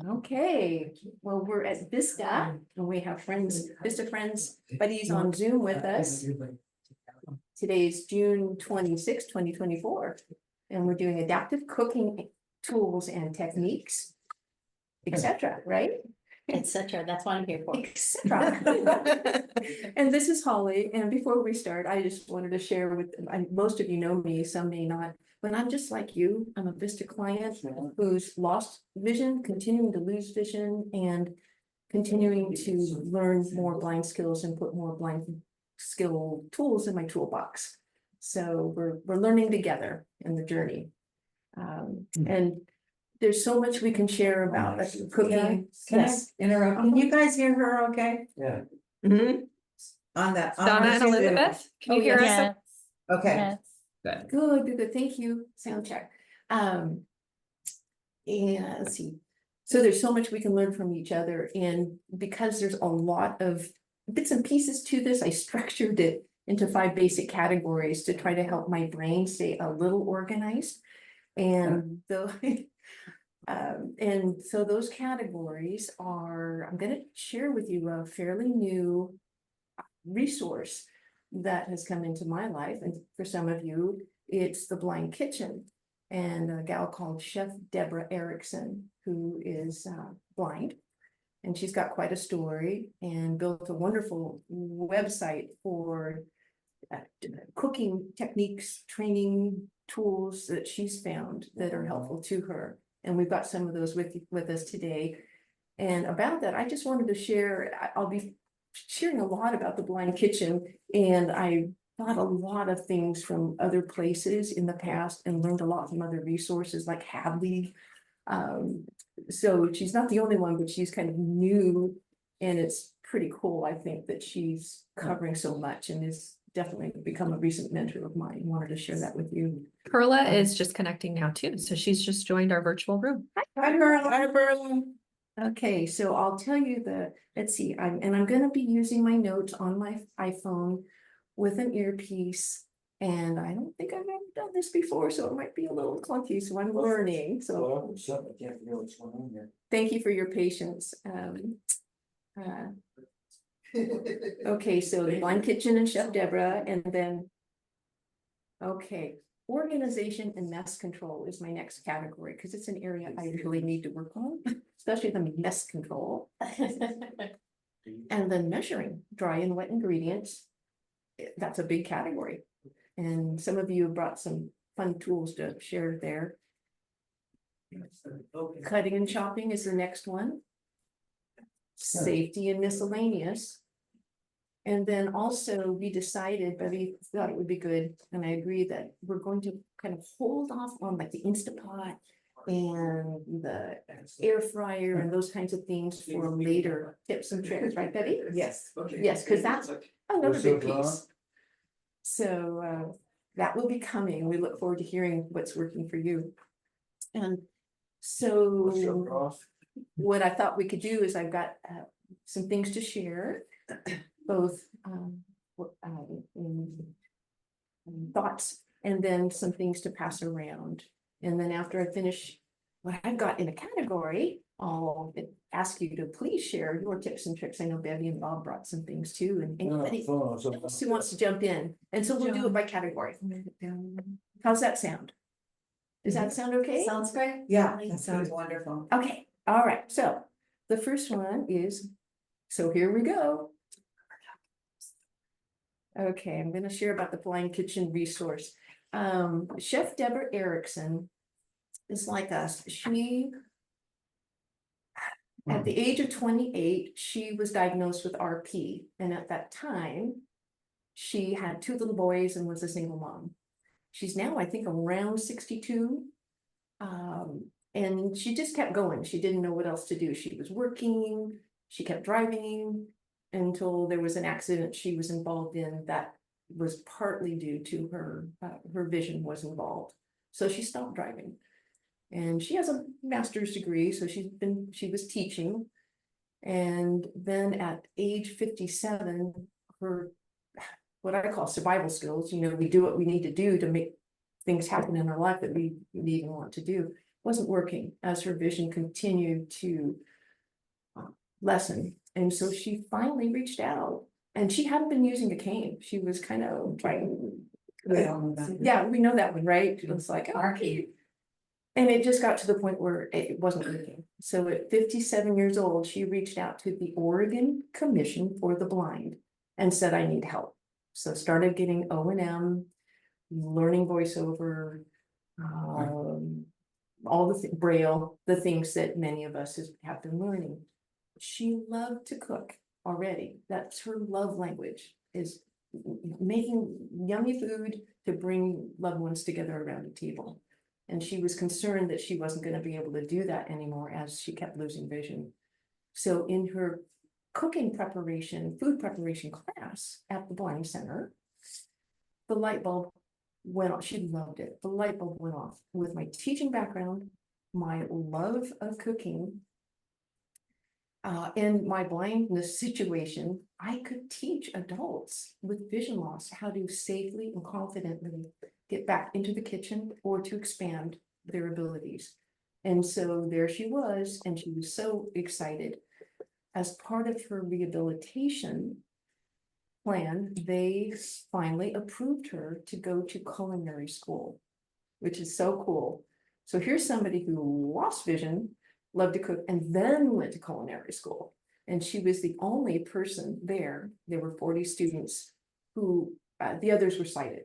Okay, well, we're at Vista and we have friends, Vista friends, buddies on Zoom with us. Today's June 26, 2024, and we're doing adaptive cooking tools and techniques, etc., right? Etc. That's what I'm here for. Etc. And this is Holly. And before we start, I just wanted to share with most of you know me, some may not, but I'm just like you. I'm a Vista client who's lost vision, continuing to lose vision, and continuing to learn more blind skills and put more blind skill tools in my toolbox. So we're learning together in the journey. And there's so much we can share about cooking. Can Yes. I interrupt? Can you guys hear her okay? Yeah. Mhm. On that. Donna and Elizabeth, can you hear us? Yes. Okay. Yes. Good. Thank you. Sound check. Yeah, let's see. So there's so much we can learn from each other. And because there's a lot of bits and pieces to this, I structured it into 5 basic categories to try to help my brain stay a little organized. And and so those categories are, I'm going to share with you a fairly new resource that has come into my life. And for some of you, it's the Blind Kitchen and a gal called Chef Deborah Erickson, who is blind. And she's got quite a story and built a wonderful website for cooking techniques, training tools that she's found that are helpful to her. And we've got some of those with us today. And about that, I just wanted to share, I'll be sharing a lot about the Blind Kitchen, and I got a lot of things from other places in the past and learned a lot from other resources like Hadley. So she's not the only one, but she's kind of new, and it's pretty cool, I think, that she's covering so much and is definitely become a recent mentor of mine. Wanted to share that with you. Perla is just connecting now too, so she's just joined our virtual room. Hi, Berlin. Hi, Berlin. Okay, so I'll tell you let's see, I'm going to be using my notes on my iPhone with an earpiece. And I don't think I've ever done this before, so it might be a little clunky, so I'm learning. So thank you for your patience. Okay, so the Blind Kitchen and Chef Deborah, and then, okay, organization and mess control is my next category, because it's an area I really need to work on, especially the mess control. And then measuring dry and wet ingredients, that's a big category. And some of you have brought some fun tools to share there. Cutting and chopping is the next one. Safety and miscellaneous. And then also we decided, but we thought it would be good, and I agree that we're going to kind of hold off on like the Instapot and the air fryer and those kinds of things for later tips and tricks, right, Betty? Yes. Yes, because that's another big piece. So that will be coming. We look forward to hearing what's working for you. And so what I thought we could do is I've got some things to share, both in thoughts, and then some things to pass around. And then after I finish what I've got in a category, I'll ask you to please share your tips and tricks. I know Bevy and Bob brought some things too, and anybody else who wants to jump in. And so we'll do it by category. How's that sound? Does that sound okay? Sounds great. Yeah, that sounds wonderful. Okay, all right. So the first one is, so here we go. Okay, I'm going to share about the Blind Kitchen resource. Chef Deborah Erickson is like us. She, at the age of 28, she was diagnosed with RP. And at that time, she had 2 little boys and was a single mom. She's now, I think, around 62. And she just kept going. She didn't know what else to do. She was working, she kept driving until there was an accident she was involved in that was partly due to her vision was involved. So she stopped driving. And she has a master's degree, so she was teaching. And then at age 57, her, what I call survival skills, we do what we need to do to make things happen in our life that we need and want to do. wasn't working as her vision continued to lessen. And so she finally reached out, and she hadn't been using a cane. She was kind of trying. We all know that. Yeah, we know that one, right? It's like, oh, Arky. and it just got to the point where it wasn't working. So at 57 years old, she reached out to the Oregon Commission for the Blind and said, I need help. So started getting O&M, learning voiceover, all the Braille, the things that many of us have been learning. She loved to cook already. That's her love language, is making yummy food to bring loved ones together around a table. And she was concerned that she wasn't going to be able to do that anymore as she kept losing vision. So in her cooking preparation, food preparation class at the Blind Center, the light bulb went off. She loved it. The light bulb went off. With my teaching background, my love of cooking, and my blindness situation, I could teach adults with vision loss how to safely and confidently get back into the kitchen or to expand their abilities. And so there she was, and she was so excited. As part of her rehabilitation plan, they finally approved her to go to culinary school, which is so cool. So here's somebody who lost vision, loved to cook, and then went to culinary school. And she was the only person there. There were 40 students who, the others were sighted.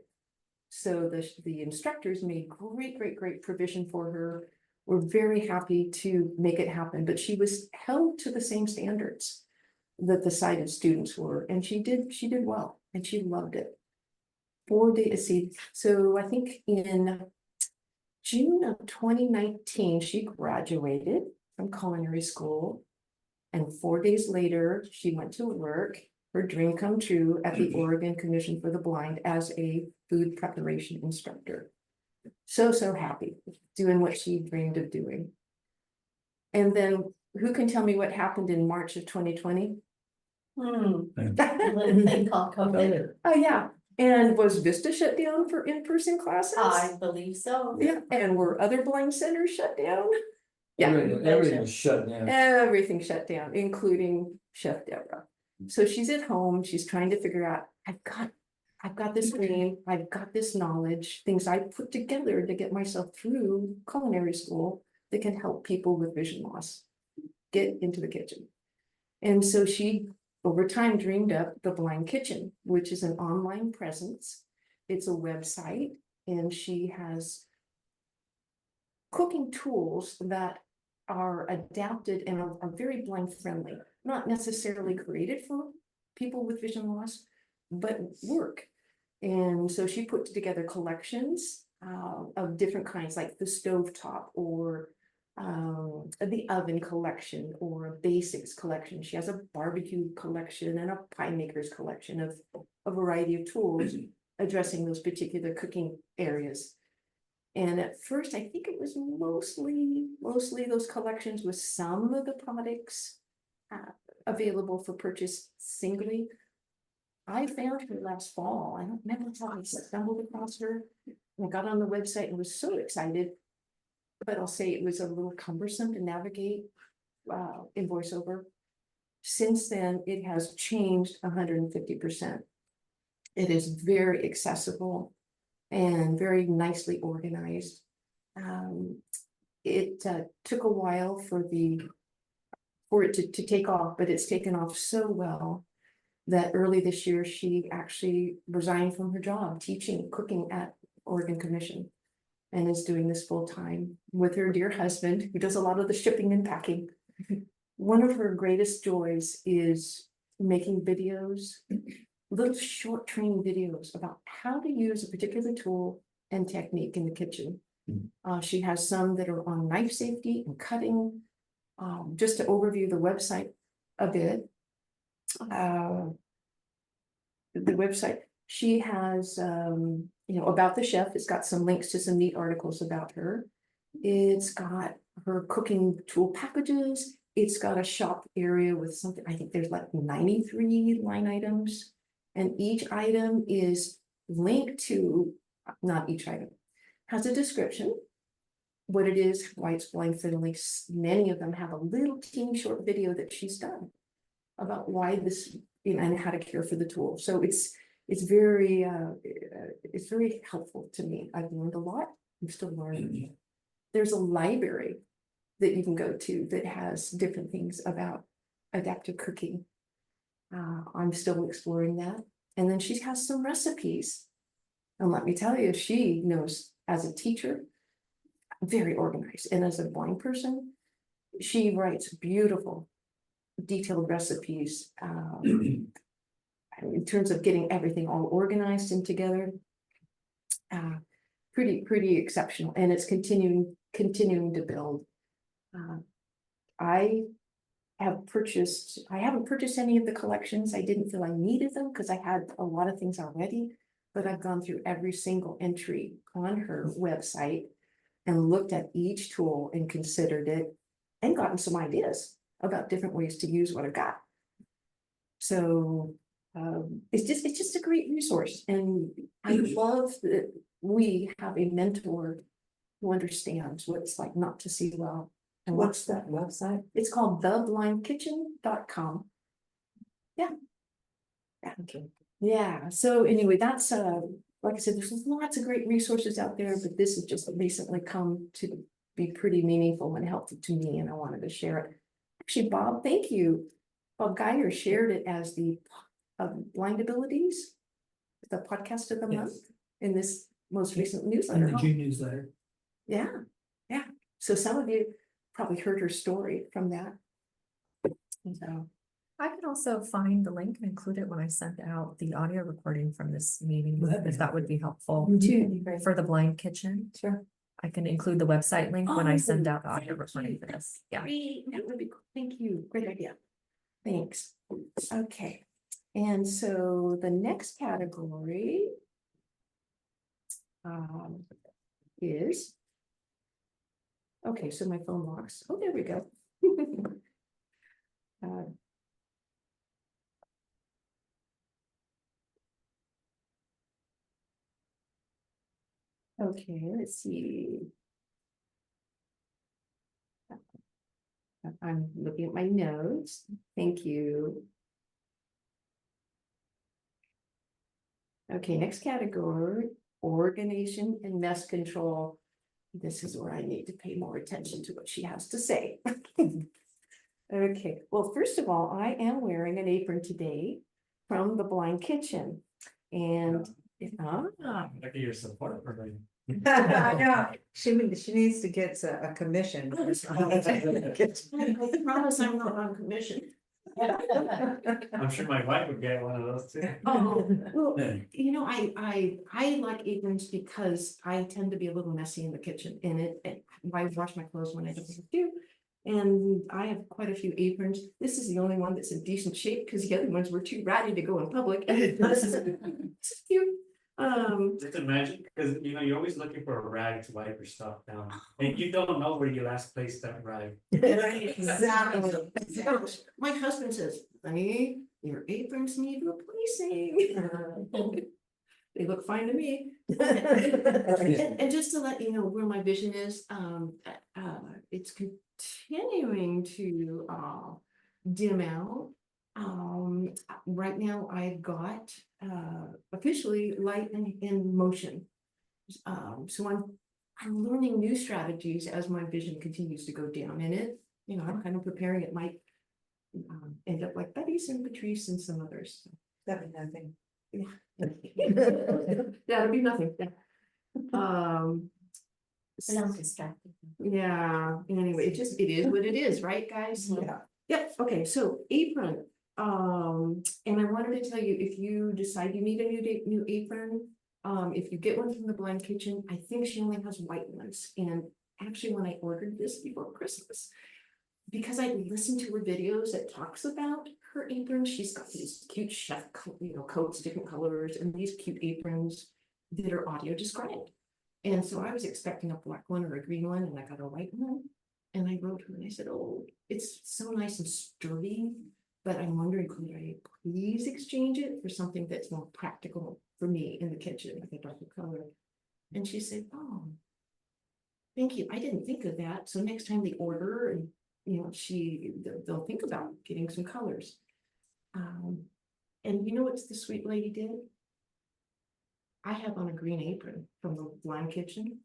So the instructors made great provision for her. We're very happy to make it happen, but she was held to the same standards that the sighted students were, and she did well, and she loved it. 4 days, so I think in June of 2019, she graduated from culinary school, and 4 days later, she went to work, her dream come true, at the Oregon Commission for the Blind as a food preparation instructor. So happy, doing what she dreamed of doing. And then who can tell me what happened in March of 2020? A little thing called COVID. Oh, yeah, and was Vista shut down for in-person classes? I believe so. Yeah, and were other blind centers shut down? Yeah, Everything was shut down. everything shut down, including Chef Deborah. So she's at home, she's trying to figure out, I've got this dream, I've got this knowledge, things I put together to get myself through culinary school that can help people with vision loss get into the kitchen. And so she, over time, dreamed up the Blind Kitchen, which is an online presence. It's a website, and she has cooking tools that are adapted and are very blind friendly, not necessarily created for people with vision loss, but work. And so she put together collections of different kinds, like the stovetop, or the oven collection, or a basics collection. She has a barbecue collection and a pie makers collection of a variety of tools addressing those particular cooking areas. And at first, I think it was mostly those collections with some of the products available for purchase singly. I found her last fall. I don't remember how I stumbled across her. I got on the website and was so excited, but I'll say it was a little cumbersome to navigate in voiceover. Since then, it has changed 150%. It is very accessible and very nicely organized. It took a while for it to take off, but it's taken off so well that early this year, she actually resigned from her job teaching cooking at Oregon Commission, and is doing this full time with her dear husband, who does a lot of the shipping and packing. One of her greatest joys is making videos, little short training videos about how to use a particular tool and technique in the kitchen. She has some that are on knife safety and cutting. Just to overview the website a bit. The website, she has, about the chef. It's got some links to some neat articles about her. It's got her cooking tool packages. It's got a shop area with something, I think there's like 93 line items. And each item is linked to, not each item, has a description. what it is, why it's blind friendly. Many of them have a little teeny short video that she's done about why this, and how to care for the tool. So it's very helpful to me. I've learned a lot. I'm still learning. There's a library that you can go to that has different things about adaptive cooking. I'm still exploring that. And then she has some recipes. And let me tell you, she knows as a teacher, very organized. And as a blind person, she writes beautiful, detailed recipes. In terms of getting everything all organized and together. Pretty exceptional. And it's continuing to build. I haven't purchased any of the collections. I didn't feel I needed them because I had a lot of things already, but I've gone through every single entry on her website and looked at each tool and considered it and gotten some ideas about different ways to use what I've got. So it's just a great resource. And I love that we have a mentor who understands what it's like not to see well. And What's that website? It's called theblindkitchen.com. Yeah. Okay. Yeah. So anyway, that's like I said, there's lots of great resources out there, but this has just recently come to be pretty meaningful and helpful to me, and I wanted to share it. Actually, Bob, thank you. Bob Geyer shared it as the Blind Abilities, the podcast of the month in this most recent newsletter. In the June newsletter. Yeah. So some of you probably heard her story from that. So I can also find the link and include it when I send out the audio recording from this meeting, Well, that'd be if that would be helpful. too. For the Blind Kitchen, Sure. I can include the website link when I send out the audio thank recording you. for this. Yeah. Great, that would be cool. Thank you. Great idea. Thanks. Okay. And so the next category is, okay, so my phone locks. Oh, there we go. Okay, let's see. I'm looking at my notes. Thank you. Okay, next category, organization and mess control. This is where I need to pay more attention to what she has to say. Okay, well, first of all, I am wearing an apron today from the Blind Kitchen. And Look at your support for me. I know, she needs to get a commission. I promise I'm not on commission. I'm sure my wife would get one of those too. Oh, well, I like aprons because I tend to be a little messy in the kitchen, and I wash my clothes when I don't have to. And I have quite a few aprons. This is the only one that's in decent shape because the other ones were too ratty to go in public. This is cute. Just imagine, because you're always looking for a rag to wipe your stuff down, and you don't know where you last placed that rag. Exactly. My husband says, "Honey, your aprons need replacing." They look fine to me. And just to let you know where my vision is, it's continuing to dim out. Right now I've got officially light and motion. So I'm learning new strategies as my vision continues to go down, and I'm kind of preparing. It might end up like Betty's and Patrice and some others. That'd be nothing. That'll be nothing. Sounds distracting. Yeah, anyway, it is what it is, right, guys? Yeah. Yep, okay, so apron, and I wanted to tell you, if you decide you need a new apron, if you get one from the Blind Kitchen, I think she only has white ones, and actually when I ordered this before Christmas, because I listened to her videos that talks about her apron, she's got these cute chef, coats, different colors, and these cute aprons that are audio described. And so I was expecting a black one or a green one, and I got a white one. And I wrote her and I said, "Oh, it's so nice and sturdy, but I'm wondering, could I please exchange it for something that's more practical for me in the kitchen, like a darker color?" And she said, "Oh, thank you. I didn't think of that. So next time they order and, they'll think about getting some colors. And you know what the sweet lady did? I have on a green apron from the Blind Kitchen.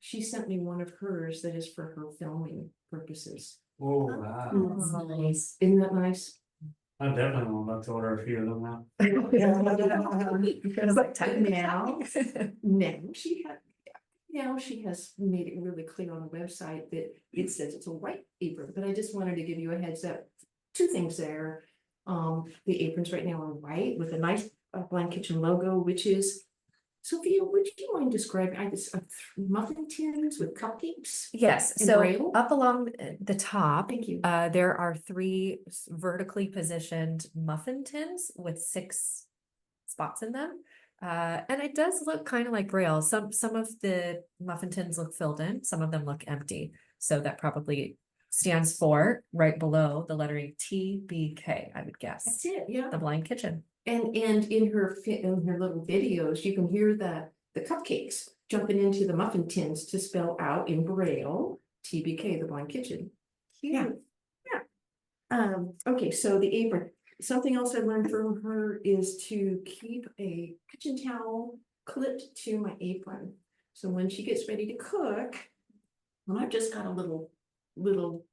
She sent me one of hers that is for her filming purposes. Oh, wow. That's nice. Isn't that nice? I'm definitely about to order a few of them now. It was like time Now, now she has made it really clear on the website that it says it's a white apron, but I just wanted to give you a heads up. Two things there. The aprons right now are white with a nice Blind Kitchen logo, which is, Sophia, would you mind describing, muffin tins with cupcakes? Yes, In so Braille? up along the top, Thank you. there are 3 vertically positioned muffin tins with 6 spots in them. And it does look kind of like Braille. Some of the muffin tins look filled in, some of them look empty. So that probably stands for right below the lettering TBK, I would guess. That's it, yeah. The Blind Kitchen. And in her little videos, you can hear the cupcakes jumping into the muffin tins to spell out in Braille, TBK, the Blind Kitchen. Yeah, yeah. Okay, so the apron. Something else I learned from her is to keep a kitchen towel clipped to my apron. So when she gets ready to cook, well, I've just got a little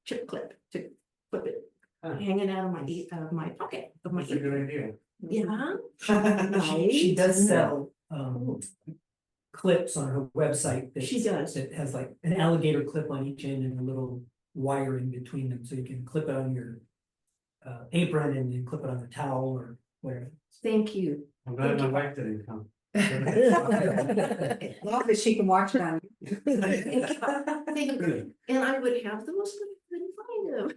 chip clip to clip it hanging out of my pocket of my That's a good apron. idea. Yeah. She does Right? sell clips on her website. She does. It has like an alligator clip on each end and a little wiring between them, so you can clip it on your apron and then clip it on the towel or whatever. Thank you. I'm glad my wife didn't come. Long as she can watch it on. Thank you. And I would have those, but I couldn't find them.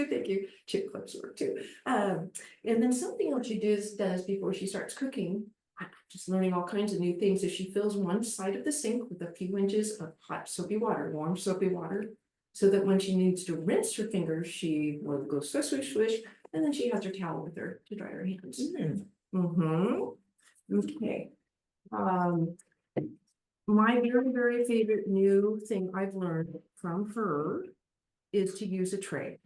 Thank you. Chip clips work too. And then something else she does before she starts cooking. I'm just learning all kinds of new things. If she fills one side of the sink with a few inches of hot soapy water, warm soapy water, so that when she needs to rinse her fingers, she will go swish, swish, swish, and then she has her towel with her to dry her hands. Okay. My very, very favorite new thing I've learned from her is to use a tray.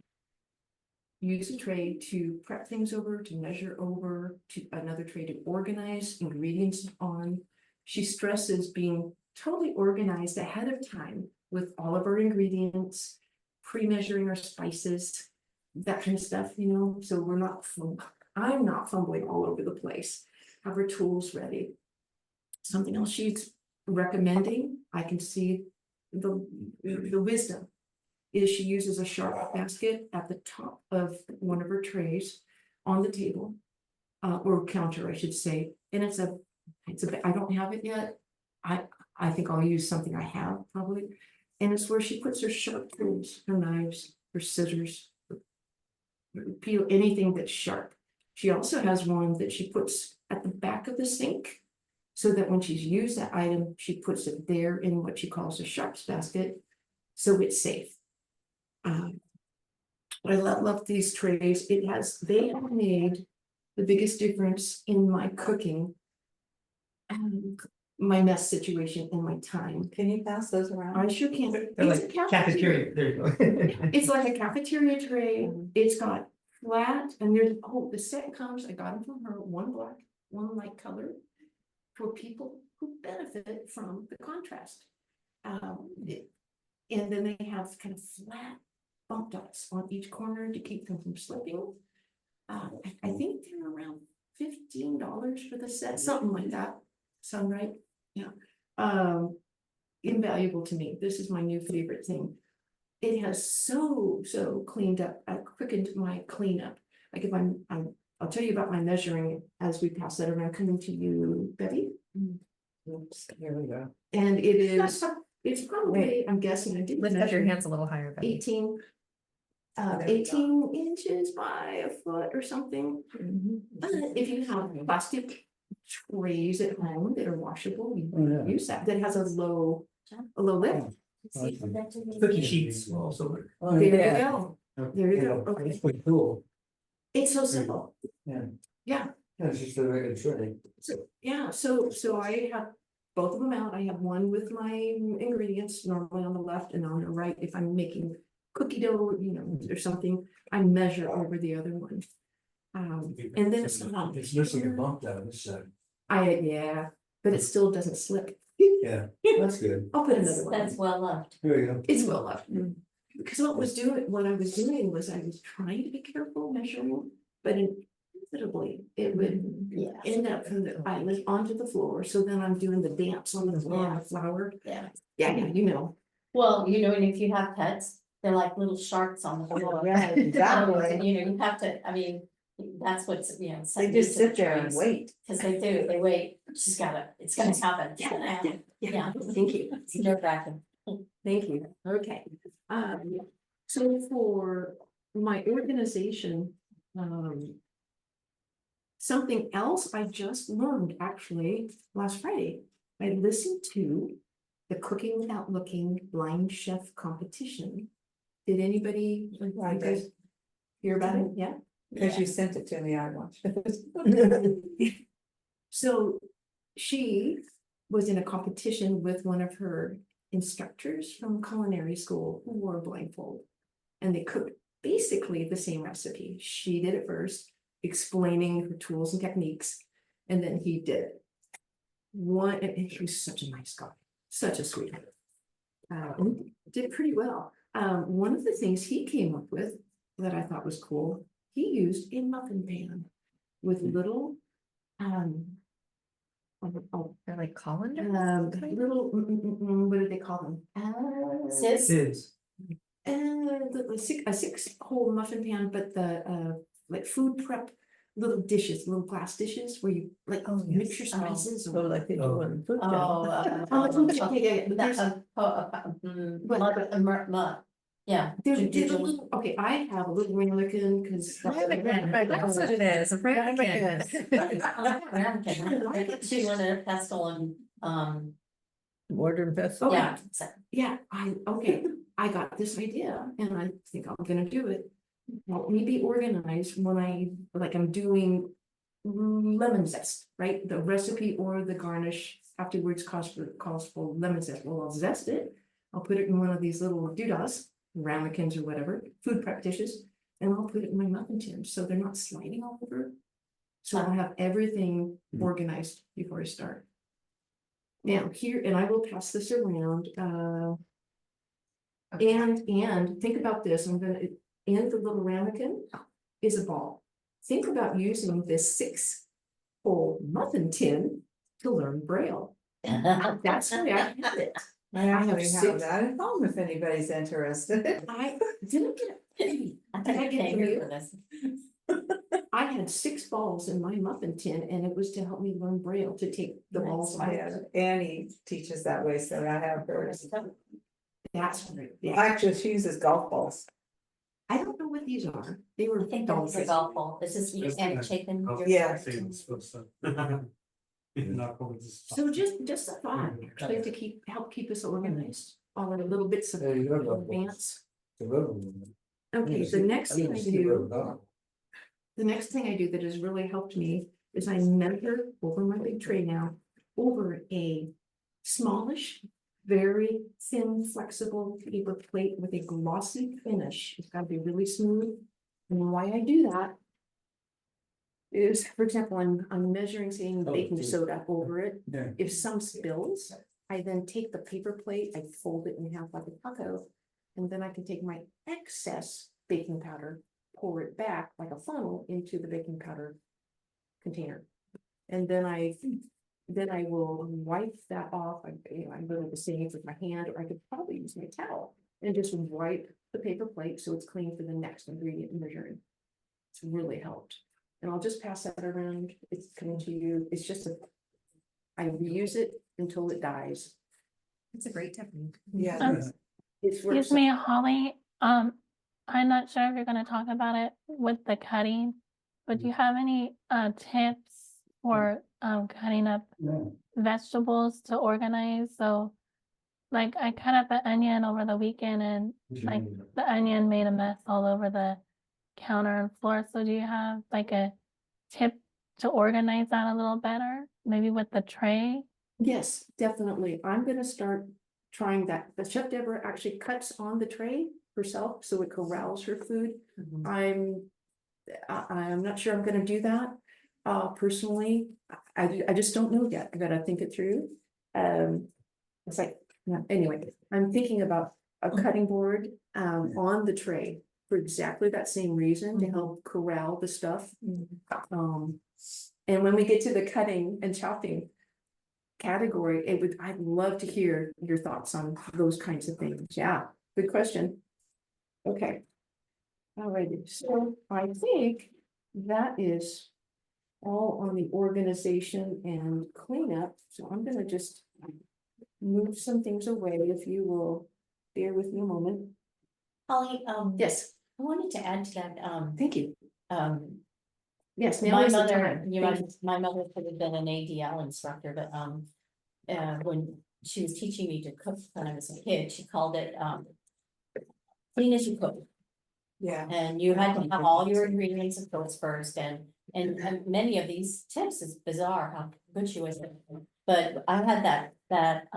Use a tray to prep things over, to measure over, to another tray to organize ingredients on. She stresses being totally organized ahead of time with all of our ingredients, pre-measuring our spices, that kind of stuff, so I'm not fumbling all over the place. Have her tools ready. Something else she's recommending, I can see the wisdom, is she uses a sharp basket at the top of one of her trays on the table, or counter, I should say, and I don't have it yet. I think I'll use something I have probably, and it's where she puts her sharp tools, her knives, her scissors, peel anything that's sharp. She also has one that she puts at the back of the sink, so that when she's used that item, she puts it there in what she calls a sharps basket, so it's safe. I love these trays. They have made the biggest difference in my cooking and my mess situation and my time. Can you pass those around? I sure can. They're It's like a cafeteria, there you go. It's like a cafeteria tray. It's got flat, and the set comes, I got them from her, one black, one light color, for people who benefit from the contrast. And then they have kind of flat bump dots on each corner to keep them from slipping. I think they're around $15 for the set, something like that. Sound right? Yeah. Invaluable to me. This is my new favorite thing. It has so cleaned up. I quickened my cleanup. Like if I'll tell you about my measuring as we pass that around, coming to you, Betty. Oops, here we go. And it's probably, I'm guessing, I didn't Lift up your measure hands a little higher. Betty. 18 there we go. 18 inches by a foot or something. But if you have plastic trays at home that are washable, you can use that has a low lip. Cookie sheets will also work. There you go. There you go. Okay. It's pretty cool. It's so simple. Yeah. Yeah. Yeah, it's just a regular tray. So I have both of them out. I have one with my ingredients normally on the left, and on the right, if I'm making cookie dough, you know, or something, I measure over the other one. And then it's not. It's missing a bump down this side. Yeah, but it still doesn't slip. Yeah, that's good. I'll put another one. That's well loved. There you go. It's well left. Because what I was doing was I was trying to be careful measuring, but inevitably it would Yeah. end up from the island onto the floor. So then I'm doing the dance on the floor, on the flour. Yeah. Yeah, you know. Well, you know, and if you have pets, they're like little sharks on the floor. Yeah, exactly. You know, you have to, I mean, that's what's, you know. They just sit there and wait. Cause they do, they wait, it's gonna happen. It's Yeah, gonna happen. yeah. Thank you. It's nerve wracking. Thank you. Okay. So for my organization, something else I just learned actually last Friday. I listened to the Cooking Without Looking Blind Chef competition. Did anybody I you guys did. hear about it? Yeah. Because you sent it to me, I watched it. So she was in a competition with one of her instructors from culinary school who wore a blindfold. And they cooked basically the same recipe. She did it first, explaining her tools and techniques, and then he did it. And he was such a nice guy, such a sweetheart. Did pretty well. One of the things he came up with that I thought was cool, he used a muffin pan with little, They're like colanders? little, what do they call them? Sis, Is, A 6-hole muffin pan, but the like food prep little dishes, little glass dishes where you like Oh, mix your yes. Oh. spices. So like they do in food. Yeah. There's a little, okay, I have a little ramekin because. That's what it is, a ramekin. She wanted a pestle and, Mortar and pestle. Okay. yeah, so- Yeah, I got this idea and I think I'm gonna do it. Help me be organized when I'm doing lemon zest, right? The recipe or the garnish afterwards calls for lemon zest. Well, I'll zest it. I'll put it in one of these little doodahs, ramekins or whatever, food prep dishes, and I'll put it in my muffin tin so they're not sliding all over. So I'll have everything organized before I start. Now here, and I will pass this around, and think about this, in the little ramekin is a ball. Think about using this 6-hole muffin tin to learn Braille. That's the way I have it. I actually have 6 that at home if anybody's interested. I didn't get it. I Did I think get I it from hear you? for this. I had 6 balls in my muffin tin and it was to help me learn Braille, to take the balls out. Annie teaches that way, so I have hers. That's great. Yeah. Actually, she uses golf balls. I don't know what these are. They were. I think that was a golf ball, this is, you can't chicken. Yeah. So just a thought, actually, to help keep us organized, all the little bits of Yeah, you got golf balls. advance. The road one. Okay, Yeah, the next I thing didn't I see the do, road dog. the next thing I do that has really helped me is I measure over my big tray now, over a smallish, very thin, flexible paper plate with a glossy finish. It's gotta be really smooth. And why I do that is, for example, I'm measuring, saying Oh, baking geez. soda over it. Yeah. If some spills, I then take the paper plate, I fold it in half like a taco, and then I can take my excess baking powder, pour it back like a funnel into the baking powder container. And then I will wipe that off. I'm going to save with my hand, or I could probably use my towel and just wipe the paper plate so it's clean for the next ingredient measuring. It's really helped. And I'll just pass that around. It's coming to you. It's just I reuse it until it dies. It's a great technique. Yeah. It's Excuse me, Holly, I'm not sure if you're gonna talk about it with the cutting, but do you have any tips for cutting up Yeah. vegetables to organize? So like I cut up an onion over the weekend and like the onion made a mess all over the counter and floor. So do you have like a tip to organize that a little better? Maybe with the tray? Yes, definitely. I'm gonna start trying that. The Chef Deborah actually cuts on the tray herself, so it corrals her food. I'm not sure I'm gonna do that. Personally, I just don't know yet. I gotta think it through. It's like, yeah, anyway, I'm thinking about a cutting board, on the tray for exactly that same reason, to help corral the stuff. And when we get to the cutting and chopping category, I'd love to hear your thoughts on those kinds of things. Yeah, good question. Okay. Alrighty, so I think that is all on the organization and cleanup. So I'm gonna just move some things away if you will bear with me a moment. Holly, Yes, I wanted to add to that, thank you. um, Yes, now my is the mother, time. Thank you. my mother could have been an ADL instructor, but, when she was teaching me to cook when I was a kid, she called it, clean as you cook. Yeah. And you had to have all your ingredients of course first, and many of these tips is bizarre how good she was. But I had that,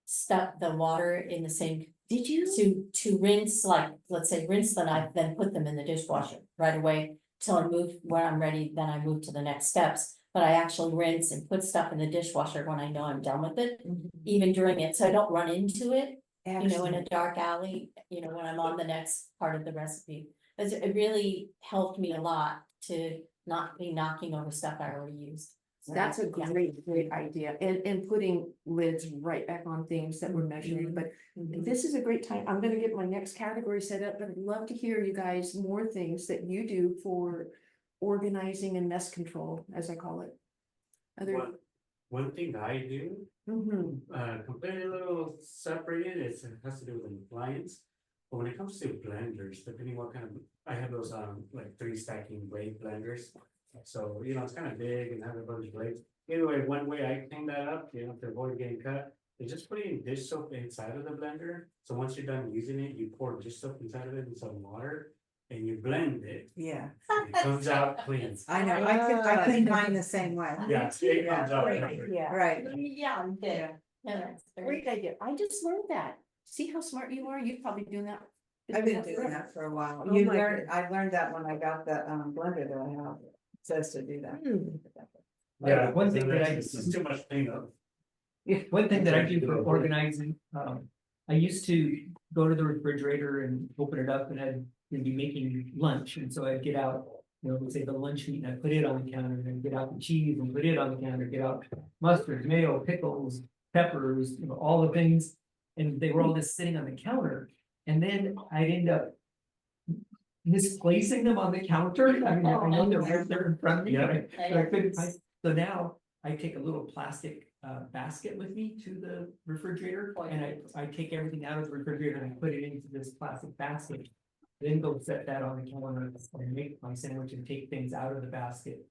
stuck the water in the sink. Did you? To rinse, like, let's say rinse the knife, then put them in the dishwasher right away. Till I move where I'm ready, then I move to the next steps. But I actually rinse and put stuff in the dishwasher when I know I'm done with it, even during it, so I don't run into it. You know, in a dark alley, you know, when I'm on the next part of the recipe. It really helped me a lot to not be knocking over stuff I already used. So, That's a yeah. great idea, and putting lids right back on things that we're measuring, but this is a great time. I'm gonna get my next category set up, but I'd love to hear you guys more things that you do for organizing and mess control, as I call it. One thing I do, completely a little separated, it has to do with an appliance. But when it comes to blenders, depending what kind of, I have those like 3 stacking blade blenders. So, you know, it's kind of big and have a bunch of blades. Anyway, one way I clean that up, you know, to avoid getting cut, is just putting dish soap inside of the blender. So once you're done using it, you pour dish soap inside of it and some water and you blend it. Yeah, It comes out clean. I know, I clean mine the same way. Yeah, it comes out Great perfect. idea. Right. Yeah, I'm good. Yeah, that's very- Great idea. I just learned that. See how smart you are? You're probably doing that. I've been doing that for a while. Oh You my learned, I learned that when I got the blender that I have, it says to do that. Yeah, One thing that I- it's just too much cleanup. One thing that I do for organizing, I used to go to the refrigerator and open it up and I'd be making lunch, and so I'd get out, you know, let's say the lunch meat, and I put it on the counter, and then get out the cheese and put it on the counter, get out mustard, mayo, pickles, peppers, you know, all the things. And they were all just sitting on the counter, and then I'd end up misplacing them on the counter. I mean, I know they're right there in front of me, but I couldn't find. So now I take a little plastic basket with me to the refrigerator, and I take everything out of the refrigerator and I put it into this plastic basket. Then go set that on the counter and make my sandwich and take things out of the basket,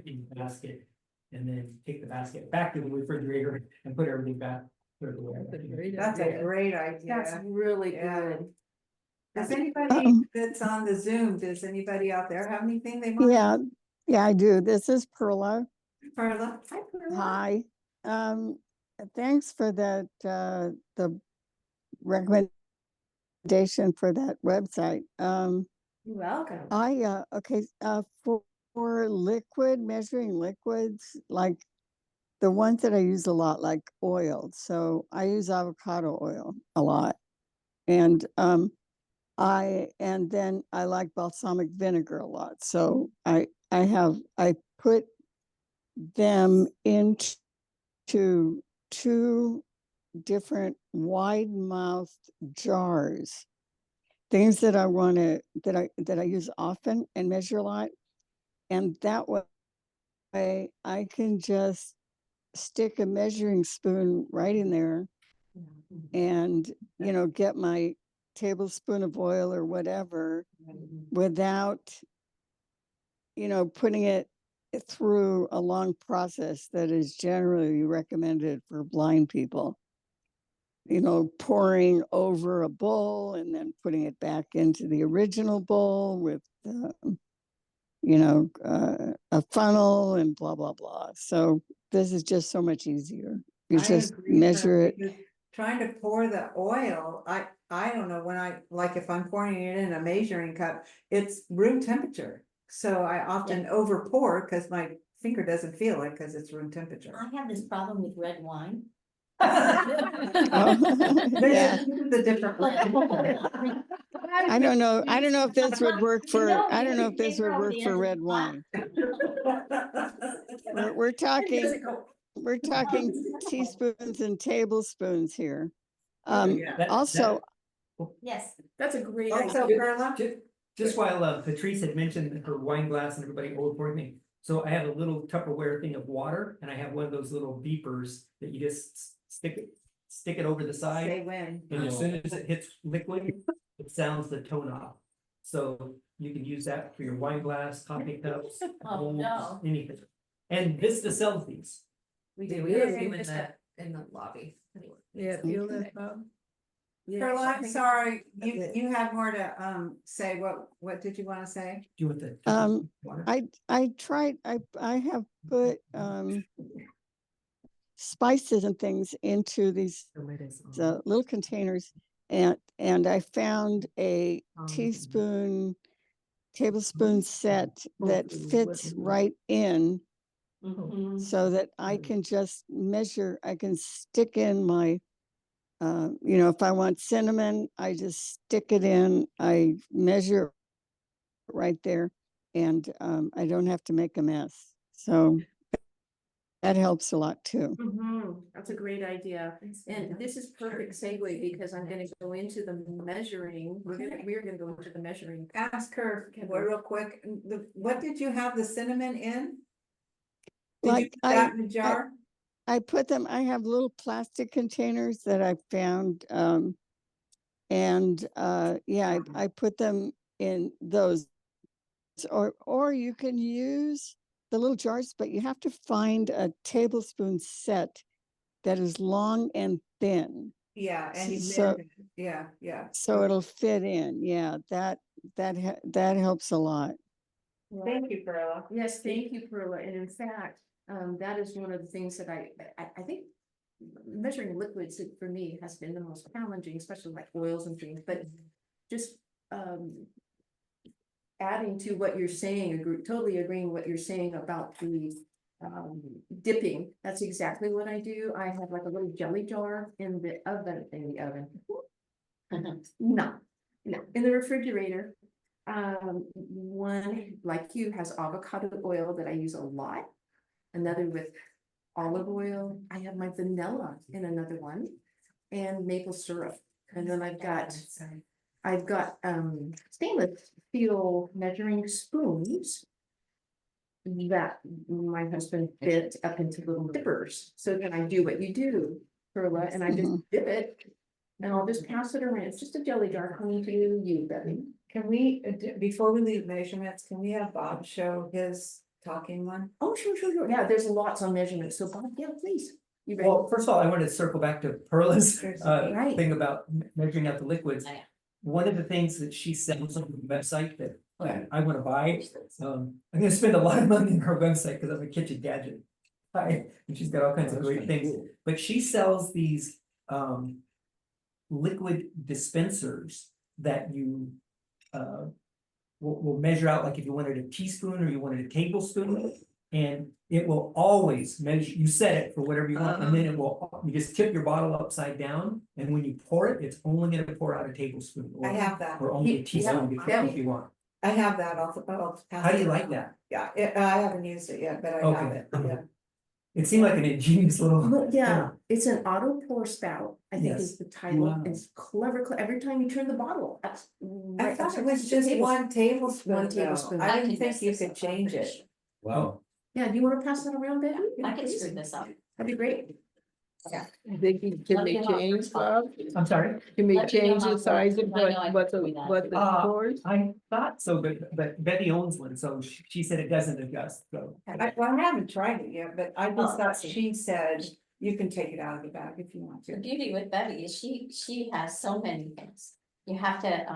in the basket, and then take the basket back to the refrigerator and put everything back. Put it away. That's a great idea. That's really Yeah. good. Does anybody that's on the Zoom, does anybody out there have anything they want? Yeah, I do. This is Perla. Carla? Hi, Pearl. Hi. Thanks for that, the recommendation for that website. You're welcome. Okay, for measuring liquids, like the ones that I use a lot, like oil. So I use avocado oil a lot. And, then I like balsamic vinegar a lot. So I put them into 2 different wide mouthed jars, things that I want to, that I use often and measure a lot. And that way I can just stick a measuring spoon right in there and, you know, get my tablespoon of oil or whatever without, you know, putting it through a long process that is generally recommended for blind people. You know, pouring over a bowl and then putting it back into the original bowl with a funnel and blah, blah, blah. So this is just so much easier. You I just agree, though, measure it. because trying to pour the oil, I don't know, like if I'm pouring it in a measuring cup, it's room temperature. So I often over pour because my finger doesn't feel it because it's room temperature. I have this problem with red wine. Yeah. The different. I don't know if this would work for, No, I don't know you if this came would out with work the for answer. red wine. We're talking teaspoons and tablespoons here. Also, Yes, That's a great Also, idea. Perla, Just while Patrice had mentioned her wine glass and everybody overpoured me. So I have a little Tupperware thing of water and I have one of those little beepers that you just stick it over the side. say when. And as soon as it hits liquid, it sounds the tone off. So you can use that for your wine glass, coffee cups, Oh, bowls, no. anything. And Vista sells these. We do. do, We we have have a you few in the lobby. Anyway. Yeah, feel that, Perla, I'm sorry, you have more to say. What did you want to say? Do you want the water? I tried, I have put spices and things into these little containers, and I found a tablespoon set that fits right in, so that I can just measure. I can stick in my if I want cinnamon, I just stick it in, I measure it right there, and I don't have to make a mess. So that helps a lot too. That's a great idea. And this is perfect segue because I'm gonna go into the measuring. We're gonna go into the measuring. Ask her real quick, what did you have the cinnamon in? Did you Like put that in the jar? I put them, I have little plastic containers that I found, and I put them in those. Or you can use the little jars, but you have to find a tablespoon set that is long and thin. Yeah, and you So- measured it. Yeah. So it'll fit in. Yeah, that helps a lot. Thank you, Perla. Yes, thank you, Perla. And in fact, that is one of the things that I think measuring liquids for me has been the most challenging, especially like oils and things, but just adding to what you're saying, totally agreeing what you're saying about the dipping. That's exactly what I do. I have like a little jelly jar in the oven, No, in the refrigerator. One, like you, has avocado oil that I use a lot. Another with olive oil. I have my vanilla in another one, and maple syrup. And then I've got stainless steel measuring spoons that my husband fit up into little dippers. So then I do what you do, Perla, and I just dip it, and I'll just pass it around. It's just a jelly jar coming to you, Betty. Can we, before we leave measurements, can we have Bob show his talking one? Oh, sure. Yeah, there's lots on measurements. So Bob, yeah, please. You ready? Well, first of all, I wanted to circle back to Perla's Right. thing about measuring out the liquids. Oh, yeah. One of the things that she sells on the website that I want to buy, I'm gonna spend a lot of money on her website because I'm a kitchen gadget. Hi, and she's got all kinds of great things, but she sells these liquid dispensers that you will measure out, like if you wanted a teaspoon or you wanted a tablespoon. And it will always measure, you set it for whatever you want, and then it will, you just tip your bottle upside down, and when you pour it, it's only gonna pour out a tablespoon. I have that. Or only a teaspoon if you want. I have that. I'll pass How do it you like around. that? Yeah, I haven't used it yet, but I have Okay. it. Yeah. It seemed like an ingenious little. Well, yeah, it's an auto pour spout, I think Yes. is the title. Wow. It's clever. Every time you turn the bottle, that's. I right, thought that's it was a just tablespoon. one tablespoon. One though. tablespoon. I I didn't can think mess you this could up, change I'm it. pretty Wow. Yeah, do you want to pass that around, Betty? sure. I can screw this up. That'd be great. Can Let we me know how change, it's Bob? I'm sorry, Can we Let me know change how the it size works, of 'cause I know I what can do that. the course? I thought so, but Betty owns one, so she said it doesn't adjust, so. I haven't tried it yet, but I just Oh, thought see. she said you can take it out of the bag if you want The to. beauty with Betty is she has so many things. You have to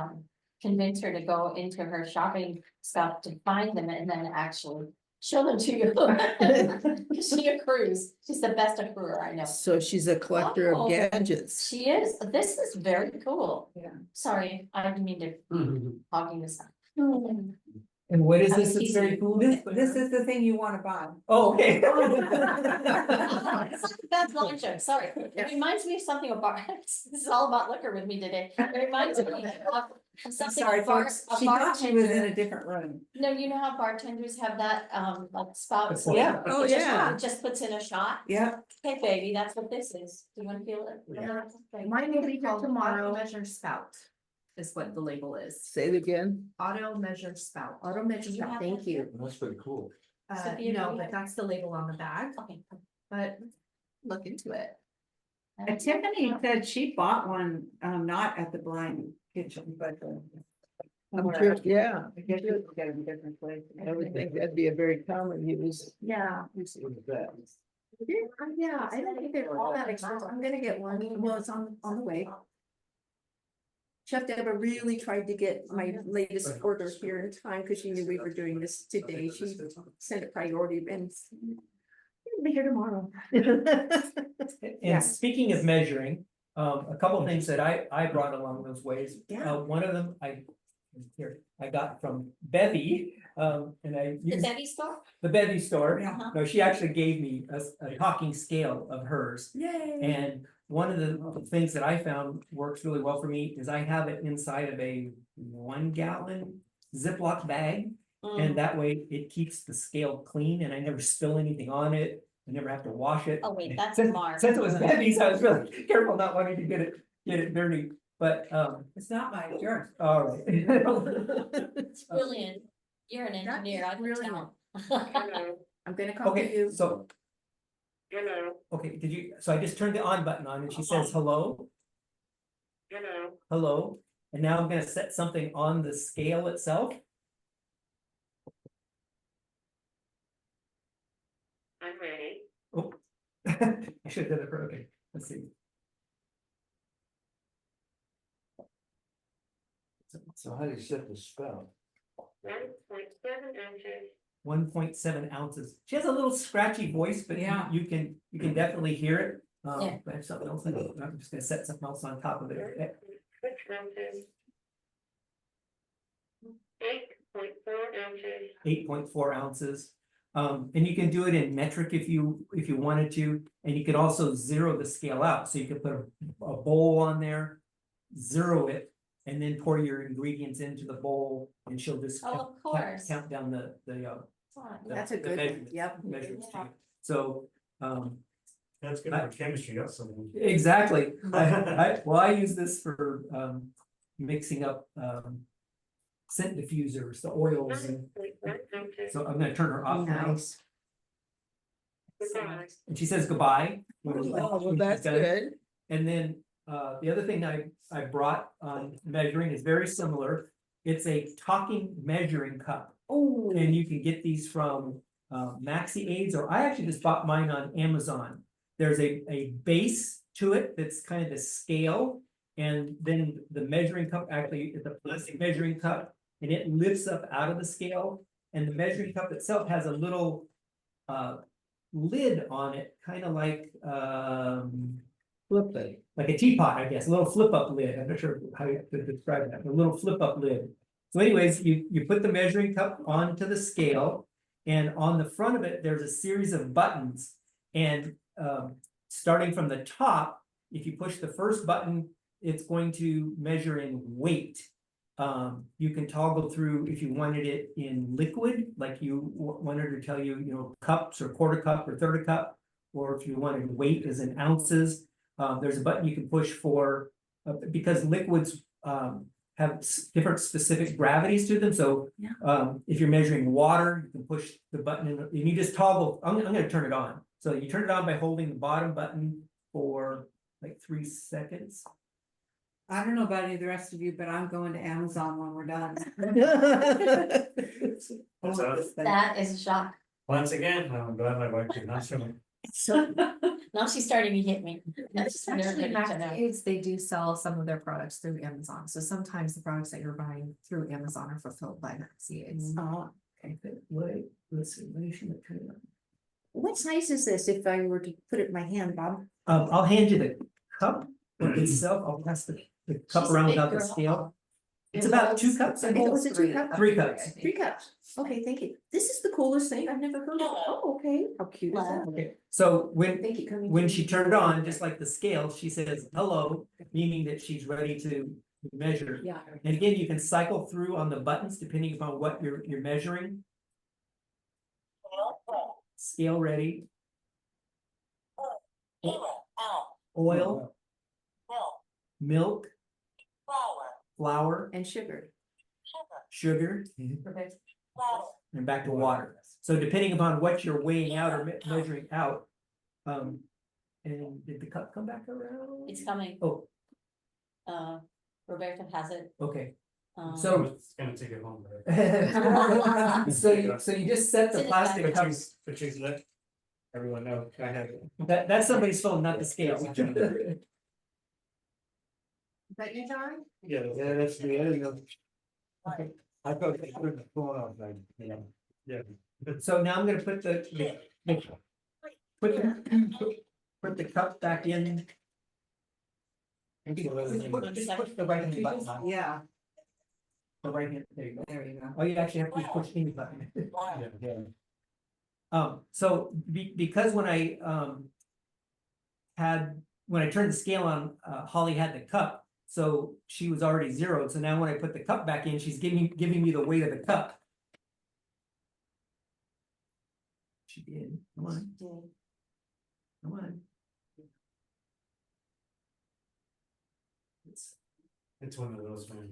convince her to go into her shopping stuff to find them and then actually show them to you. She accrues, she's the best accruer I know. So she's a collector Oh. of gadgets. She is, this is very cool. Yeah. Sorry, I didn't mean to hogging this up. And what is I was this that's very teasing. cool? This is the thing you wanna buy. Oh, okay. That's not joke, sorry. It reminds me of something about, this is all about liquor with me today. It reminds me of something. Sorry, a bar- folks, a she thought she was in bartender- a different room. No, you know how bartenders have that, like spout? The Yeah. Oh, It just- yeah. It just puts in a shot. Yeah, Hey, baby, that's what this is. Do you wanna feel it? Okay. Mine will be called auto measure spout, is what the label is. Say it again. Auto measure spout. Auto measure You spout, have thank that? you. That's pretty cool. Sophia, do No, you but have- that's the label on the bag, Okay. but look into it. and Tiffany said she bought one, not at the blind kitchen, but. somewhere. Yeah, I guess you could get it in different places. I would think that'd be a very common use. Yeah. What is that? Yeah, I don't think they're all that expensive. I'm gonna get one. Well, it's on the way. Chef Deborah really tried to get my latest order here in time because she knew we were doing this today. She sent a priority and it'll be here tomorrow. And speaking of measuring, a couple of things that I brought along those ways. Yeah. One of them I got from Bevy, and I The used Betty store? the Bevy store. Uh-huh. No, she actually gave me a talking scale of hers. Yay. And one of the things that I found works really well for me is I have it inside of a 1 gallon Ziploc bag. And that way it keeps the scale clean and I never spill anything on it. I never have to wash it. Oh, wait, that's Since- Mark. Since it was Bevy's, I was really careful not wanting to get it dirty, but, It's not mine, it's yours. all right. It's brilliant. You're an That's engineer, I can brilliant. tell. I'm gonna call Okay, you. so. Okay, so I just turned the on button on and she says, hello, hello, and now I'm gonna set something on the scale itself. I'm ready. Oh. I should have done it for, okay, let's see. So how do you set the spout? 1.7 ounces. She has a little scratchy voice, but Yeah. you can definitely hear it. Yeah. I have something else, I'm just gonna set something else on top of it. 8.4 ounces. And you can do it in metric if you wanted to, and you could also zero the scale out, so you could put a bowl on there, zero it, and then pour your ingredients into the bowl, and she'll just Oh, of course. count down the That's a the good one, measurements- yep. measurements to you. So, That's good for chemistry also. exactly, I use this for, mixing up, scent diffusers, the oils, and so I'm gonna turn her off now. Nice. And she says goodbye. Oh, well, that's good. And then, the other thing I brought on measuring is very similar. It's a talking measuring cup, Oh, and you can get these from, Maxi Aids, or I actually just bought mine on Amazon. There's a base to it that's kind of the scale, and then the measuring cup, actually, it's a plastic measuring cup, and it lifts up out of the scale, and the measuring cup itself has a little, lid on it, kind of like, flip it. like a teapot, I guess, a little flip up lid. I'm not sure how you to describe that, a little flip up lid. So anyways, you put the measuring cup onto the scale, and on the front of it, there's a series of buttons. And starting from the top, if you push the first button, it's going to measure in weight. You can toggle through if you wanted it in liquid, like you wanted to tell you, cups or quarter cup or third a cup, or if you wanted weight as in ounces. There's a button you can push for, because liquids have different specific gravities to them, so if you're measuring water, you can push the button and you just toggle. I'm gonna turn it on. So you turn it on by holding the bottom button for like 3 seconds. I don't know about any of the rest of you, but I'm going to Amazon when we're done. That's us. That is a shock. Once again, I'm glad my wife did not show me. So Now she's starting to hit me. It's actually Max they do sell some of their products through Amazon, so sometimes the products that you're buying through Amazon are fulfilled by Max Aids. okay. Wait, let's see, let me show it. What size is this if I were to put it in my hand, Bob? I'll hand you the cup itself, I'll pass the cup She's a around big without the girl. scale. It's about 2 cups. I think. Oh, it's a 2 cup? 3 cups. 3 cups. Okay, thank you. This is the coolest thing. I've never heard of. Oh, okay. How cute is that? Okay, so Thank you. Coming when to she me. turned it on, just like the scale, she says, hello, meaning that she's ready to measure. Yeah. And again, you can cycle through on the buttons depending upon what you're measuring. Scale ready. Oil, milk, flour, And sugar. sugar, and back to water. So depending upon what you're weighing out or measuring out. And did the cup come back around? It's coming. Oh, Roberta has it. okay. um, So- It's gonna take it home, right? So you just set the It's in the plastic back. cups, Patrice, let everyone know, I have it. that's somebody's phone, not the scale. Is that you, John? Yeah. Yeah, that's the end of. I thought they turned the phone off, like, you know. Yeah. So now I'm gonna put put the cup back in. Just push the right hand button on. Yeah, The right hand, there you go. there you go. Oh, you actually have to push any button. Yeah. So because when I when I turned the scale on, Holly had the cup. So she was already zeroed. So now when I put the cup back in, she's giving me the weight of the cup. She did. Come on. Come on. It's one of those, man.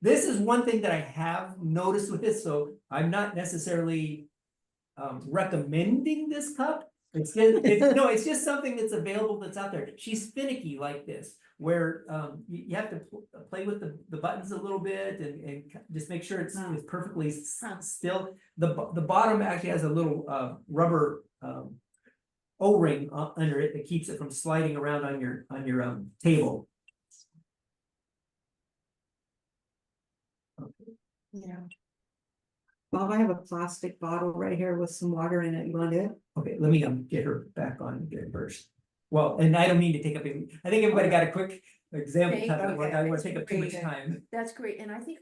This is one thing that I have noticed with this, so I'm not necessarily recommending this cup. It's it's just something that's available that's out there. She's finicky like this, where you have to play with the buttons a little bit and just make sure it's perfectly still. The bottom actually has a little rubber O-ring under it that keeps it from sliding around on your table. Yeah. Bob, I have a plastic bottle right here with some water in it. You want it? Okay, let me get her back on here first. Well, and I don't mean to take up I think everybody got a quick example. Okay, I don't want to that's take up too much great. time. That's great. And I think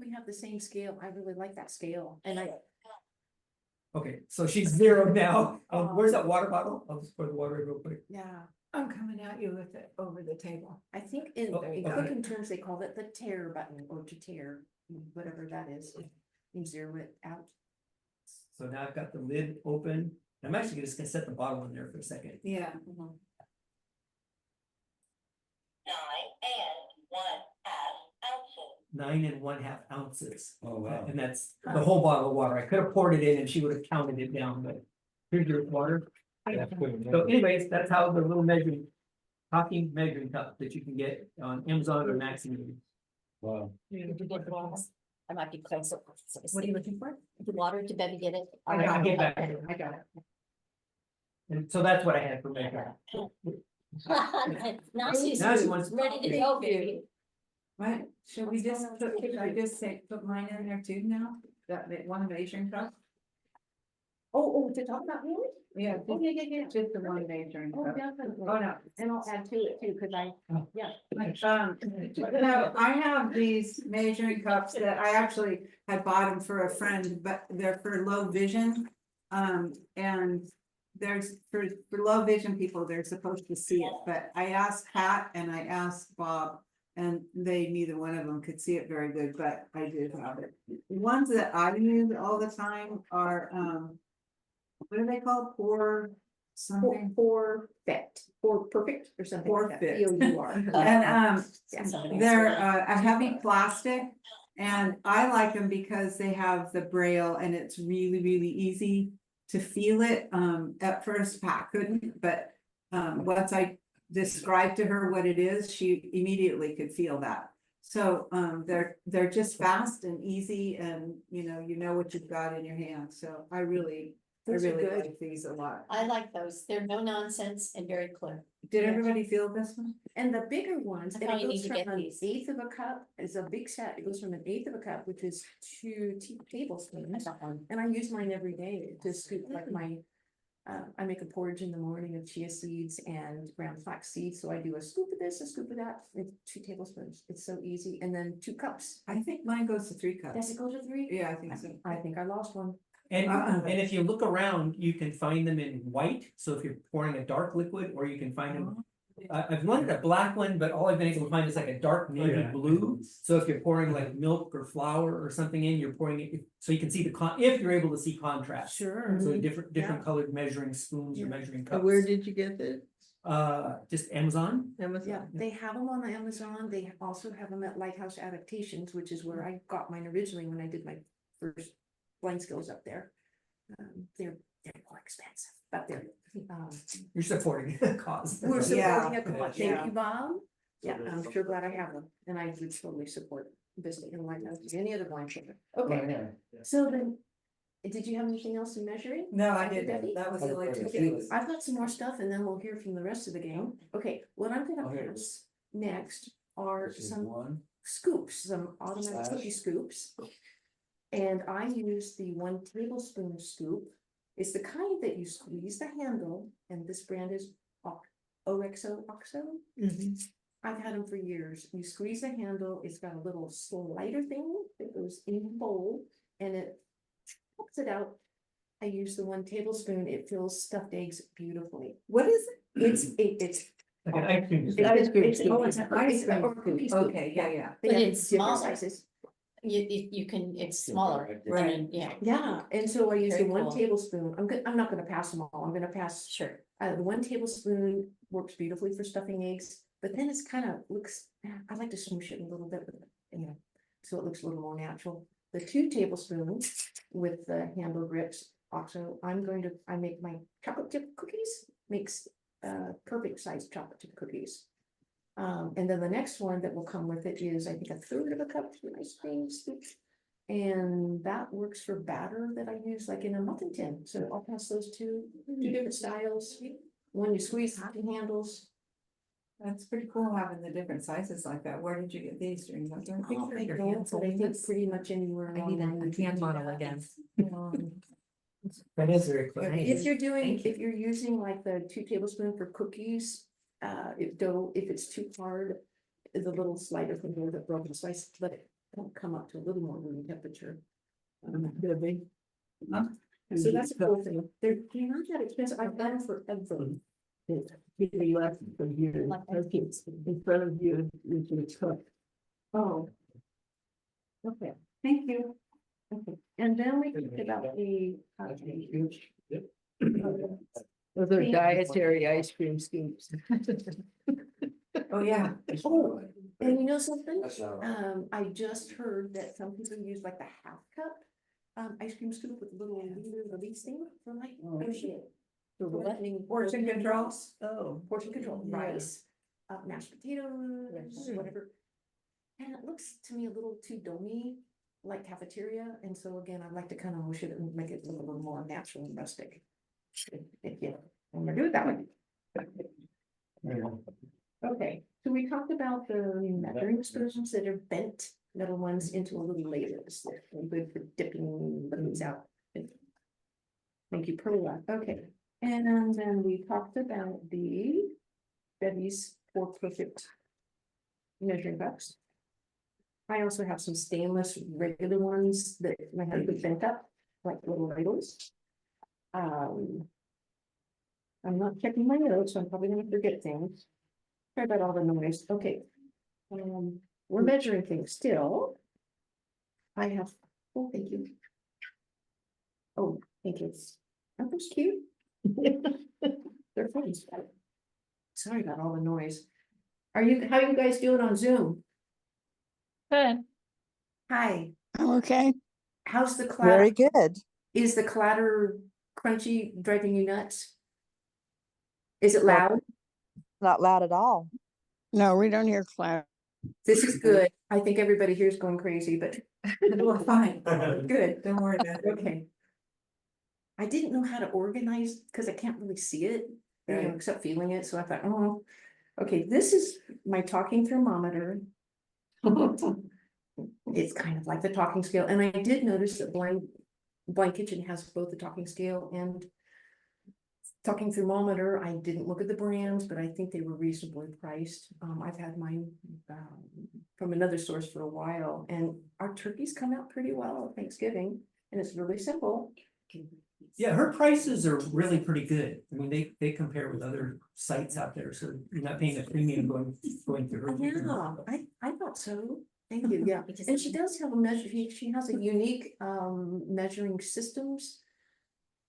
we have the same scale. I really like that scale. And Okay, so she's zeroed now. Where's that water bottle? I'll just pour the water in real quick. yeah, I'm coming at you with it over the table. I think in Oh, okay. cooking terms, they call it the tear button or to tear, whatever that is. You zero it out. So now I've got the lid open. I'm actually just gonna set the bottle in there for a second. Yeah. mhm. 9 1/2 ounces. Oh, wow. And that's the whole bottle of water. I could have poured it in and she would have counted it down, but here's your water. That's good. So anyways, that's how the little talking measuring cup that you can get on Amazon or Maximum. Wow. I might be closer. What are you looking for? The water, did Debbie get it? I get back. I got it. And so that's what I had for measuring. Now she's Now she wants- ready to go, baby. What, should we just put, should I just say, put mine in there too now? That one measuring cup? Oh, to talk about yours? Yeah, Oh, yeah. just the one measuring Oh, cup. definitely. Oh, no. And I'll add to it too, cause yeah. No, I have these measuring cups that I actually had bought them for a friend, but they're for low vision. And there's, for low vision people, they're supposed to see it, but I asked Pat and I asked Bob. And neither one of them could see it very good, but I did have it. The ones that I use all the time are, what are they called? Something. For perfect or something like that. Forfeit. POUR. And, Somebody they're else. a heavy plastic and I like them because they have the braille and it's really, really easy to feel it. At first Pat couldn't, but once I described to her what it is, she immediately could feel that. So they're just fast and easy and you know what you've got in your hand. So I really I Those are really good. like these a lot. I like those. They're no nonsense and very clear. Did Yeah. everybody feel this one? And the bigger ones, I and thought it you goes need to from get an these. eighth of a cup, it's a big set, it goes from an eighth of a cup, which is 2 tablespoons. And I use mine every day to scoop like my, I make a porridge in the morning of chia seeds and ground flax seeds, so I do a scoop of this, a scoop of that, it's 2 tablespoons, it's so easy, and then 2 cups. I think mine goes to 3 Does cups. it go to 3? Yeah, I think so. I think I lost one. And if you look around, you can find them in white, so if you're pouring a dark liquid, or you can find them. I've wanted a black one, but all I've been able to find is like a dark navy yeah. blue, so if you're pouring like milk or flour or something in, you're pouring it, so you can see if you're able to see contrast. Sure. So different colored measuring spoons or measuring cups. Where did you get it? Just Amazon. Yeah, Amazon. they have them on Amazon, they also have them at Lighthouse Adaptations, which is where I got mine originally when I did my first blind skills up there. They're more expensive, but they're, You're supporting the cause. we're Yeah. supporting a cause. Yeah. Thank you, Bob. Yeah, I'm sure glad I have them, and I would totally support visiting in Lighthouse, any other blind children. Okay, so then, did you have anything else in measuring? No, I Debbie? didn't. That was the only two Okay, things. I've got some more stuff and then we'll hear from the rest of the game. Okay, what I'm gonna pass next are some scoops, some automatic cookie scoops. And I use the 1 tablespoon scoop. It's the kind that you squeeze the handle, and this brand is OXO. I've had them for years. You squeeze the handle, it's got a little slider thing that goes in the bowl and it pops it out. I use the 1 tablespoon, it fills stuffed eggs beautifully. What is it? It's. Like an ice cream. It's ice cream it's- scoop. oh, it's an ice cream Or cookie scoop. Okay, yeah. They But have it's different smaller. sizes. You can, it's smaller. Right. Yeah, Yeah, and so I use the Very 1 cool. tablespoon. I'm not gonna pass them all. I'm gonna pass. sure. The 1 tablespoon works beautifully for stuffing eggs, but then it's kind of looks, I like to smoosh it a little bit, so it looks a little more natural. The 2 tablespoons with the handle grips, also, I make my chocolate chip cookies, makes perfect sized chocolate chip cookies. And then the next one that will come with it is, I think, 1/3 of a cup for ice cream scoop. And that works for batter that I use like in a muffin tin. So I'll pass those 2 different styles. One you squeeze the handles. That's pretty cool having the different sizes like that. Where did you get these during the? I think pretty much anywhere. I need online a you can hand do model that. again. That is very clear. If you're doing, Thank you. if you're using like the 2 tablespoon for cookies, if it's too hard, the little slider from there that broken slice, let it come up to a little more room temperature. So that's a cool thing. They're not that expensive. I've done them forever. Left from here, Like in front of you, is your cup. Oh. Okay, thank you. Okay, and then we talked about the. Those are dietary ice cream scoops. Oh, yeah. Oh, and you know something? I just heard that some people use like the half cup. Ice cream scoop with little release thing for like, oh shit. Portion control? Oh, portion control, Yeah. rice, mashed potatoes, whatever. And it looks to me a little too domey, like cafeteria, and so again, I'd like to kind of mush it and make it look a little more natural and rustic. Yeah, I'm gonna do it that way. Okay, so we talked about the measuring spoons that are bent metal ones into a little layers. They're good for dipping liquids out. Thank you, Perla. Okay, and then we talked about the Betty's 4 perfect measuring cups. I also have some stainless regular ones that my husband bent up, like little ladles. I'm not checking my notes, so I'm probably gonna forget things. Sorry about all the noise. Okay. We're measuring things still. I have, oh, thank you. Oh, thank you. Aren't those cute? They're funny. Sorry about all the noise. How are you guys doing on Zoom? Good. Hi, I'm okay. how's the clatter? Very good. Is the clatter crunchy driving you nuts? Is it loud? Not loud at all. No, we don't hear clap. This is good. I think everybody here is going crazy, but We're fine. good. Don't worry about it. Okay. I didn't know how to organize, because I can't really see it, you know, Right. except feeling it, so I thought, oh, okay, this is my talking thermometer. It's kind of like the talking scale, and I did notice that Blind Kitchen has both the talking scale and talking thermometer. I didn't look at the brands, but I think they were reasonably priced. I've had mine from another source for a while, and our turkeys come out pretty well at Thanksgiving, and it's really simple. Yeah, her prices are really pretty good. I mean, they compare with other sites out there, so you're not paying a premium going through her. Yeah, I thought so. Thank you, yeah. And she does have a measure, she has a unique measuring systems.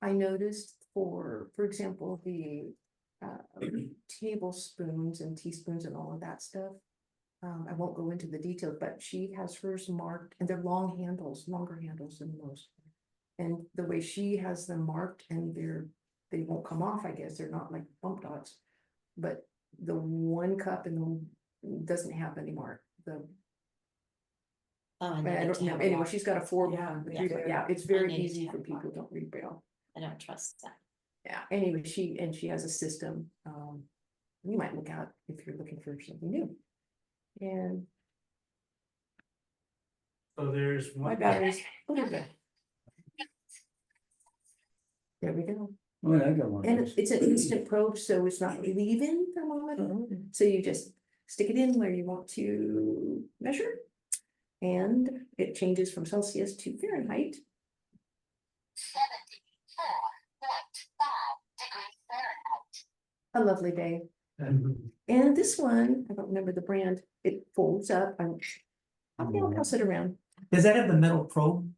I noticed for example, the tablespoons and teaspoons and all of that stuff. I won't go into the details, but she has hers marked, and they're long handles, longer handles than most. And the way she has them marked, and they won't come off, I guess, they're not like bump dots. But the 1 cup and doesn't have any mark, Oh, I I need it don't to know, have a anyway, mark. she's got a 4, Yeah, yeah, it's I very need it to easy have for a people mark. who don't read Braille. I don't trust that. Yeah, anyway, she has a system, you might look out if you're looking for something new. And So there's my one. batteries, what is that? There we go. Oh, I got one. And it's an instant probe, so it's not leaving thermometer. So you just stick it in where you want to measure. And it changes from Celsius to Fahrenheit. 74.5 degrees Fahrenheit. A lovely day. And this one, I don't remember the brand, it folds up. I'll pass it around. Does that have the metal probe?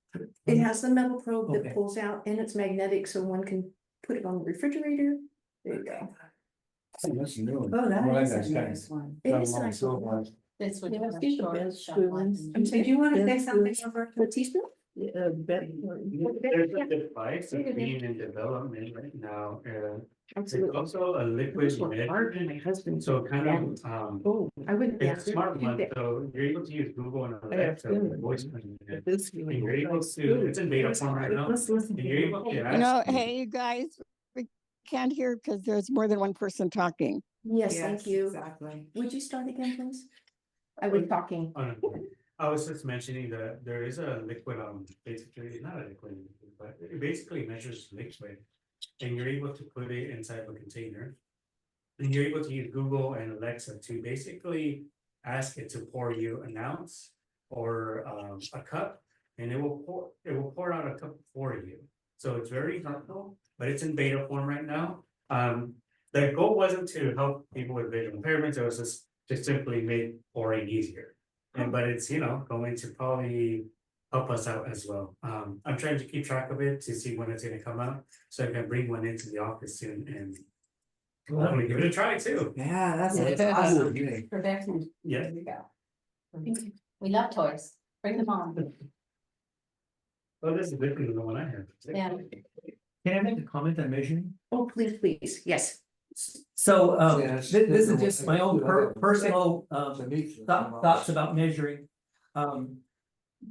It has the metal probe Okay. that pulls out, and it's magnetic, so one can put it on the refrigerator. There you go. That's new. Oh, that Well, is that's a kind nice one. It of- is a nice little one. This would Yeah, have these are short best shelf life. spoons. and- Did you want to say Best something, foods. Roberta? The teaspoon? There's a device that's being in development right now, it's Absolutely. also a liquid measuring, My husband. so kind of, Oh, I wouldn't. it's a smart one, so you're able to use Google and Alexa with voice command. And you're able to, it's in beta form right now, Let's listen. and you're able to You ask. know, hey, you guys, we can't hear because there's more than one person talking. Yes, thank you. Exactly. Would you start again, please? I was talking. Oh, no. I was just mentioning that there is a liquid, basically, not a liquid, but it basically measures liquid. And you're able to put it inside a container. And you're able to use Google and Alexa to basically ask it to pour you an ounce or a cup. And it will pour out a cup for you. So it's very helpful, but it's in beta form right now. The goal wasn't to help people with visual impairments, it was just to simply make pouring easier. And but it's, going to probably help us out as well. I'm trying to keep track of it to see when it's gonna come out, so I can bring one into the office soon and hopefully give it a try too. Yeah, that's Yeah. awesome. Rebecca, Yeah. here we go. We love toys, bring them on. Oh, this is different than the one I have. Yeah. Can I make a comment on measuring? Oh, please, yes. So, Yes. this is just my own personal, Beneath. thoughts about measuring.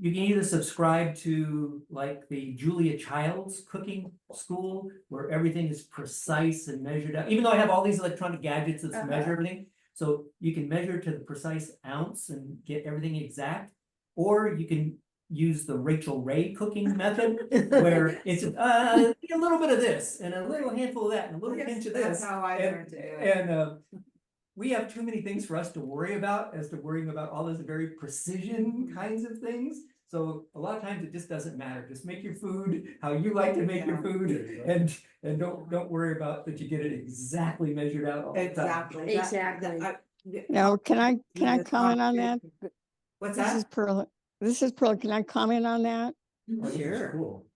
You can either subscribe to like the Julia Child's cooking school, where everything is precise and measured out, even though I have all these electronic gadgets that measure everything. So you can measure to the precise ounce and get everything exact, or you can use the Rachel Ray cooking method, where it's a little bit of this and a little handful of that and a little pinch of That's this. how I And, learned to do it. and we have too many things for us to worry about as to worrying about all those very precision kinds of things. So a lot of times it just doesn't matter. Just make your food how you like to make your food, and don't worry about that you get it exactly measured out all the time. Exactly. Exactly. Now, can I comment on that? What's This is that? Pearl. This is Pearl. Can I comment on that? Sure. Cool.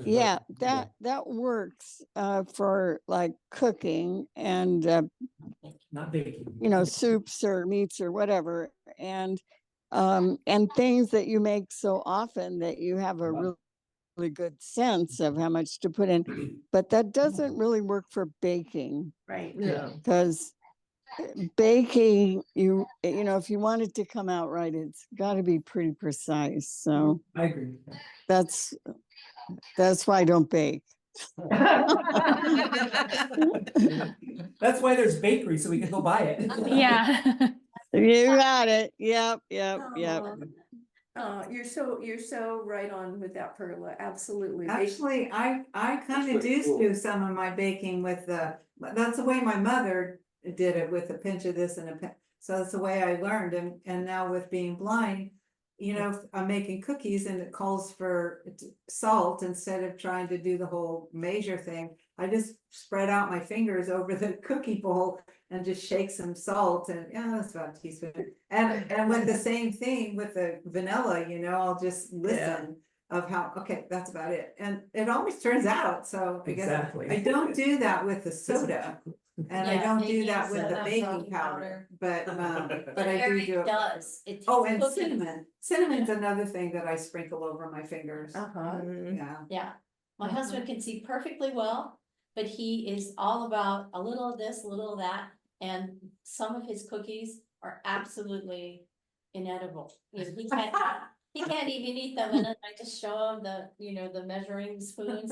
Yeah, that works for like cooking and Not baking. soups or meats or whatever, and things that you make so often that you have a really good sense of how much to put in. But that doesn't really work for baking, Right. Yeah. because baking, if you want it to come out right, it's got to be pretty precise. So I agree. that's why I don't bake. That's why there's bakery, so we can go buy it. Yeah. You got it. Yep, yep, yep. You're so right on with that, Perla, absolutely. Actually, I kind of do some of my baking with that's the way my mother did it, with a pinch of this and a pinch. So that's the way I learned, and now with being blind, you know, I'm making cookies and it calls for salt instead of trying to do the whole measure thing. I just spread out my fingers over the cookie bowl and just shake some salt, and yeah, that's about a teaspoon. And with the same thing with the vanilla, you know, I'll just listen of how, okay, that's about it. And it always turns out, so I guess Exactly. I don't do that with the soda. And I Yeah, don't do baking that with the soda, baking baking powder, but But I do Eric it. does. It Oh, takes and cooking. cinnamon. Cinnamon's another thing that I sprinkle over my fingers. Uh-huh. Yeah. Yeah, my Uh-huh. husband can see perfectly well, but he is all about a little of this, a little of that, and some of his cookies are absolutely inedible. He can't even eat them, and then I just show him the measuring spoons.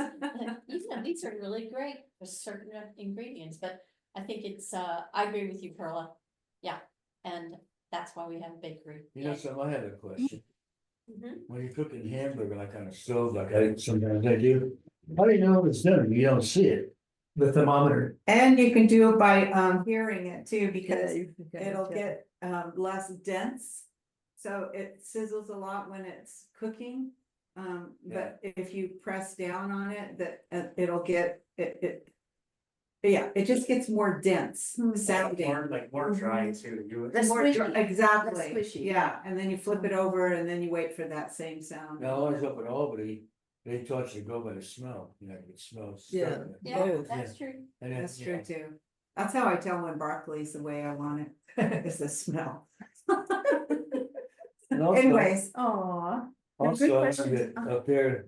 These are really great for certain ingredients, but I think I agree with you, Perla. Yeah, and that's why we have a bakery. You know, so I had a question. Mhm. When you're cooking hamburger like on a stove, like sometimes I do, how do you know if it's done? You don't see it. The thermometer. And you can do it by hearing it too, because you can it'll tell. get less dense. So it sizzles a lot when it's cooking. But if you press down on it, that it'll get it. Yeah, it just gets more dense sounding. More dry too. That's More squishy. exactly, That's squishy. yeah, and then you flip it over and then you wait for that same sound. Now, I was up in Albany, they taught you to go by the smell, you know, you can smell. Yeah. stuff. Yeah, Both. that's true. And then, That's you true know, too. That's how I tell when broccoli's the way I want it, is the smell. and also- Anyways, Aw. Also, Good I questions. learned that up there,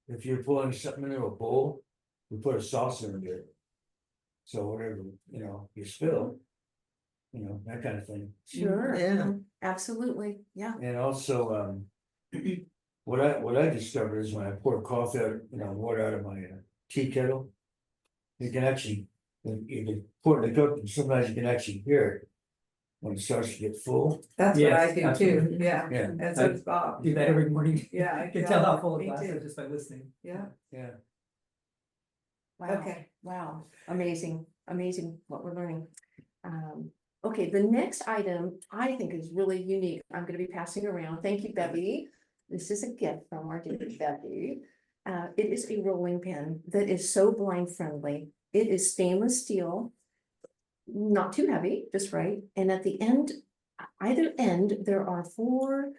if you're pulling something into a bowl, you put a saucer in it. So whatever, you know, you spill, you know, that kind of thing. Sure. Yeah. Absolutely, yeah. And also, what I discovered is when I pour coffee out, you know, water out of my tea kettle. You can actually, you can pour it in the cup, and sometimes you can actually hear it. When it starts to get full. that's what I Yes, do too, absolutely. yeah, Yeah. and so does Bob. Do that every morning. Yeah, I can tell how full a me glass too. is just by listening. Yeah, Yeah. Wow. okay. Wow, amazing, amazing what we're learning. Okay, the next item I think is really unique. I'm gonna be passing around. Thank you, Bevy. This is a gift from our dear Bevy. It is a rolling pin that is so blind friendly. It is stainless steel. Not too heavy, just right. And at the end, either end, there are 4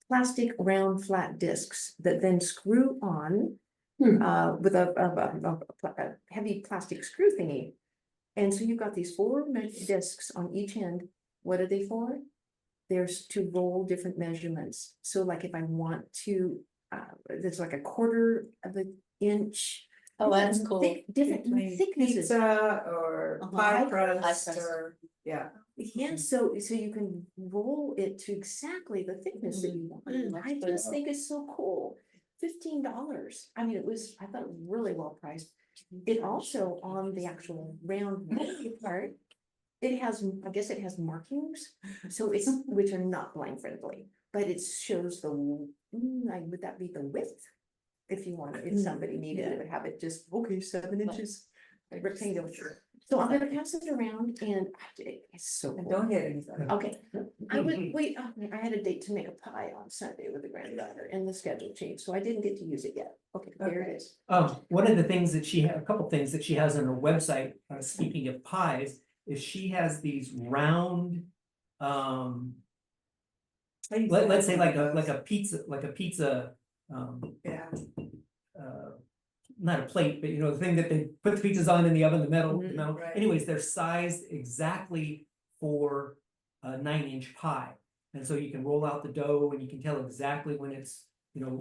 plastic round flat discs that then screw on with a heavy plastic screw thingy. And so you've got these 4 discs on each end. What are they for? There's to roll different measurements. So like if I want to, there's like a 1/4 of an inch. Oh, that's cool. Different Between thicknesses. pizza or Pie pie crust crust. or, yeah. Yeah, so you can roll it to exactly the thickness that you want. I just think it's so cool. $15. I mean, I thought it was really well priced. It also, on the actual round part, it has, I guess it has markings, so it's, which are not blind friendly, but it shows the, would that be the width? If you want, if somebody needed to have it just, okay, 7 inches, rectangular. So I'm gonna pass it around and it's so And cool. don't hit anything. Okay, I would, wait, I had a date to make a pie on Sunday with the granddaughter and the schedule changed, so I didn't get to use it yet. Okay, there it is. One of the things that a couple things that she has on her website, speaking of pies, is she has these round, let's say like a pizza, Yeah, not a plate, but you know, the thing that they put the pizzas on in the oven, the metal, right. anyways, they're sized exactly for a 9-inch pie. And so you can roll out the dough and you can tell exactly when it's, you know,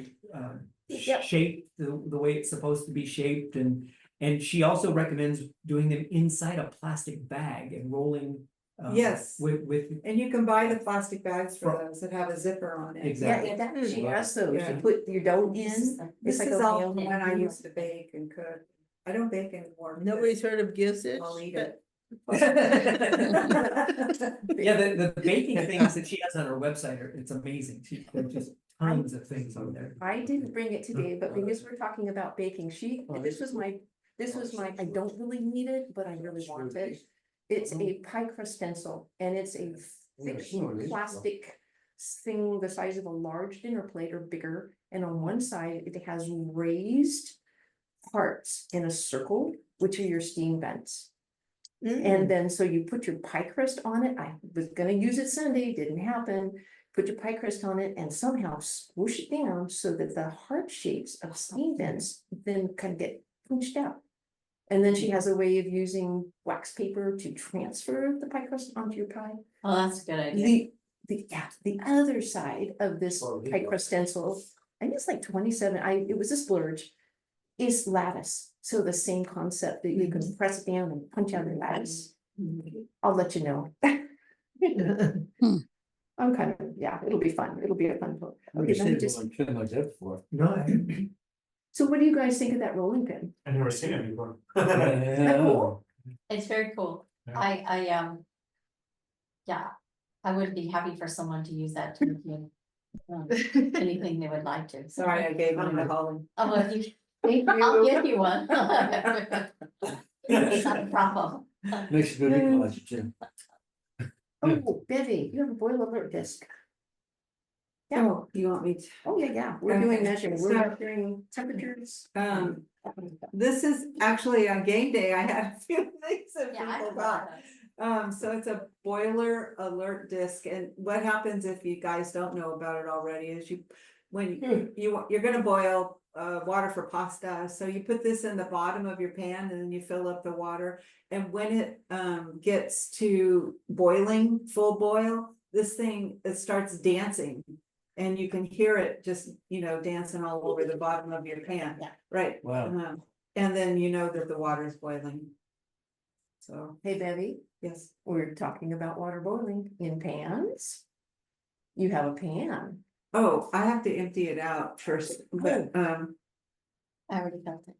Yep. shaped the way it's supposed to be shaped. And she also recommends doing them inside a plastic bag and rolling. Yes. With. And you can buy the plastic bags for those that have a zipper on it. Exactly. She has those, Yeah. you put your dough in. This It's like is a all meal. from when I used to bake and cook. I don't bake anymore. because Nobody's heard of gift it? I'll eat it. Yeah, the baking things that she has on her website are, it's amazing. There's just tons of things on there. I didn't bring it today, but because we're talking about baking, this was my, I don't really need it, but I really want it. It's a pie crust stencil, and it's a thick plastic thing the size of a large dinner plate or bigger, and on one side it has raised parts in a circle, which are your steam vents. And then, so you put your pie crust on it. I was gonna use it Sunday, didn't happen. Put your pie crust on it and somehow swoosh it down so that the heart shapes of steam vents then kind of get punched out. And then she has a way of using wax paper to transfer the pie crust onto your pie. Oh, that's a good idea. The other side of this pie crust stencil, I think it's like 27, it was a splurge, is lattice. So the same concept that you can press it down and punch out your lattice. I'll let you know. I'm kind of, yeah, it'll be fun. It'll be a fun book. Okay, let me just, No, so what do you guys think of that rolling pin? I've never seen it before. Isn't that cool? It's very cool. Yeah. Yeah, I would be happy for someone to use that to review. Anything they would like to. So- Sorry, I gave one to Holly. Oh, well, you, Thank I'll you. give you one. It's not a problem. Makes a good ecology too. Oh, Bevy, you have a boil alert disc. Yeah, Oh, you want me to? oh, yeah, we're doing Okay, measuring, we're so- measuring temperatures. This is actually on game day, I had a few things that Yeah, I people have got. that. So it's a boiler alert disc, and what happens if you guys don't know about it already is you're gonna boil water for pasta, so you put this in the bottom of your pan and then you fill up the water. And when it gets to boiling, full boil, this thing, it starts dancing. And you can hear it just, dancing all over the bottom of your pan, Yeah. right? Wow. And then you know that the water is boiling. So, Hey, Bevy, yes. we're talking about water boiling in pans. You have a pan. Oh, I have to empty it out first, but, I already felt it.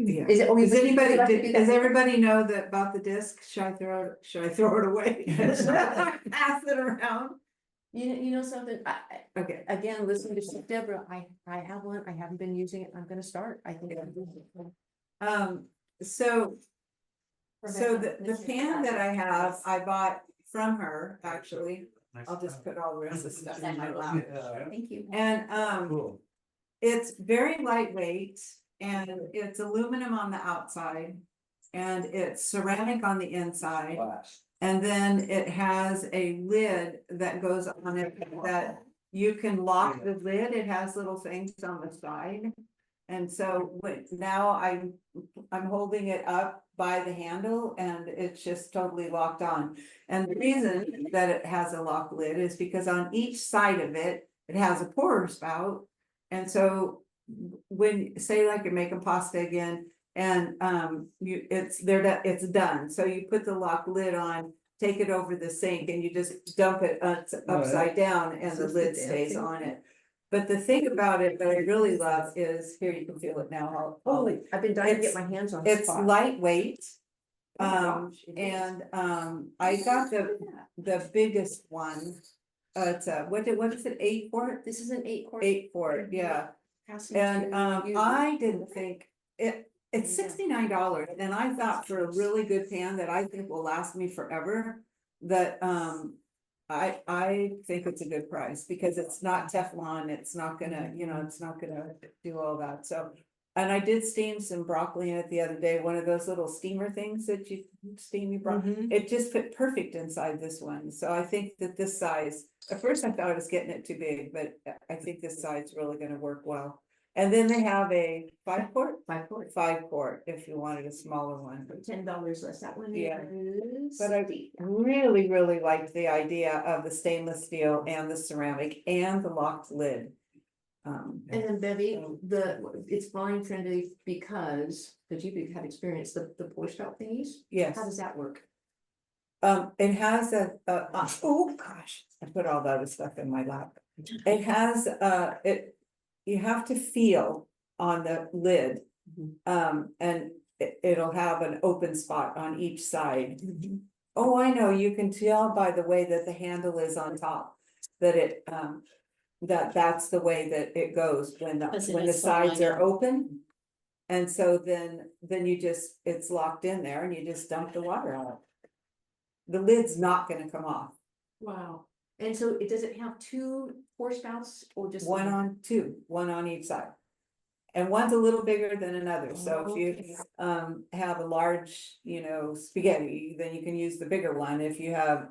yeah. Is it? Does anybody, does everybody know that about the disc? Should I throw it away? Pass it around? You know something, Okay. again, listening to Deborah, I have one, I haven't been using it, I'm gonna start, I think. So the pan that I have, I bought from her, actually. I'll just put all the rest of the stuff in my lap. Thank you. And, Cool. it's very lightweight and it's aluminum on the outside. And it's ceramic on the inside. And then it has a lid that goes on it that you can lock the lid. It has little things on the side. And so now I'm holding it up by the handle and it's just totally locked on. And the reason that it has a lock lid is because on each side of it, it has a pour spout. And so when, say like you're making pasta again, and it's done. So you put the lock lid on, take it over the sink and you just dump it upside down and the lid stays on it. But the thing about it that I really love is, here you can feel it now, Holly. I've been dying to get my hands on. It's Spot. lightweight. Oh my gosh, it is. And I got the biggest one. It's what is it, 8 quart? This is an 8 quart. 8 quart, yeah. Passing And to you. I didn't think it's $69, and I thought for a really good pan that I think will last me forever, that I think it's a good price because it's not Teflon, it's not gonna, it's not gonna do all that, so. And I did steam some broccoli in it the other day, one of those little steamer things that you steam your broccoli. It just fit perfect inside this one, so I think that this size, at first I thought I was getting it too big, but I think this size really gonna work well. And then they have a 5 quart? 5 quart. 5 quart, if you wanted a smaller one. $10 less, that one Yeah. is. But I really, really liked the idea of the stainless steel and the ceramic and the locked lid. And then Bevy, it's blind friendly because you've had experience, the pour spout thingies, Yes, how does that work? it has oh gosh, I put all the other stuff in my lap. It has, you have to feel on the lid. And it'll have an open spot on each side. Oh, I know, you can tell by the way that the handle is on top, that it, that's the way that it goes when Because it when the is so sides are minor. open. And so then you just, it's locked in there and you just dump the water out. The lid's not gonna come off, Wow. And so does it have two pour spouts or just? one on two, one on each side. And one's a little bigger than another, so if you Okay. have a large, spaghetti, then you can use the bigger one. If you have,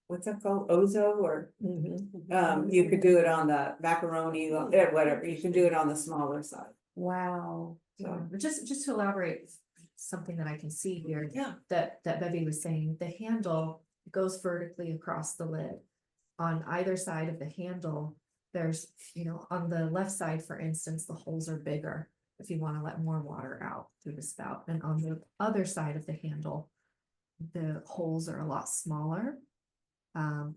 what's that called, Ozo, or you could do it on the macaroni, whatever, you can do it on the smaller side. Wow. So, Just to elaborate, something that I can see here. yeah. That Bevy was saying, the handle goes vertically across the lid. On either side of the handle, there's, on the left side, for instance, the holes are bigger. If you want to let more water out through the spout, and on the other side of the handle, the holes are a lot smaller.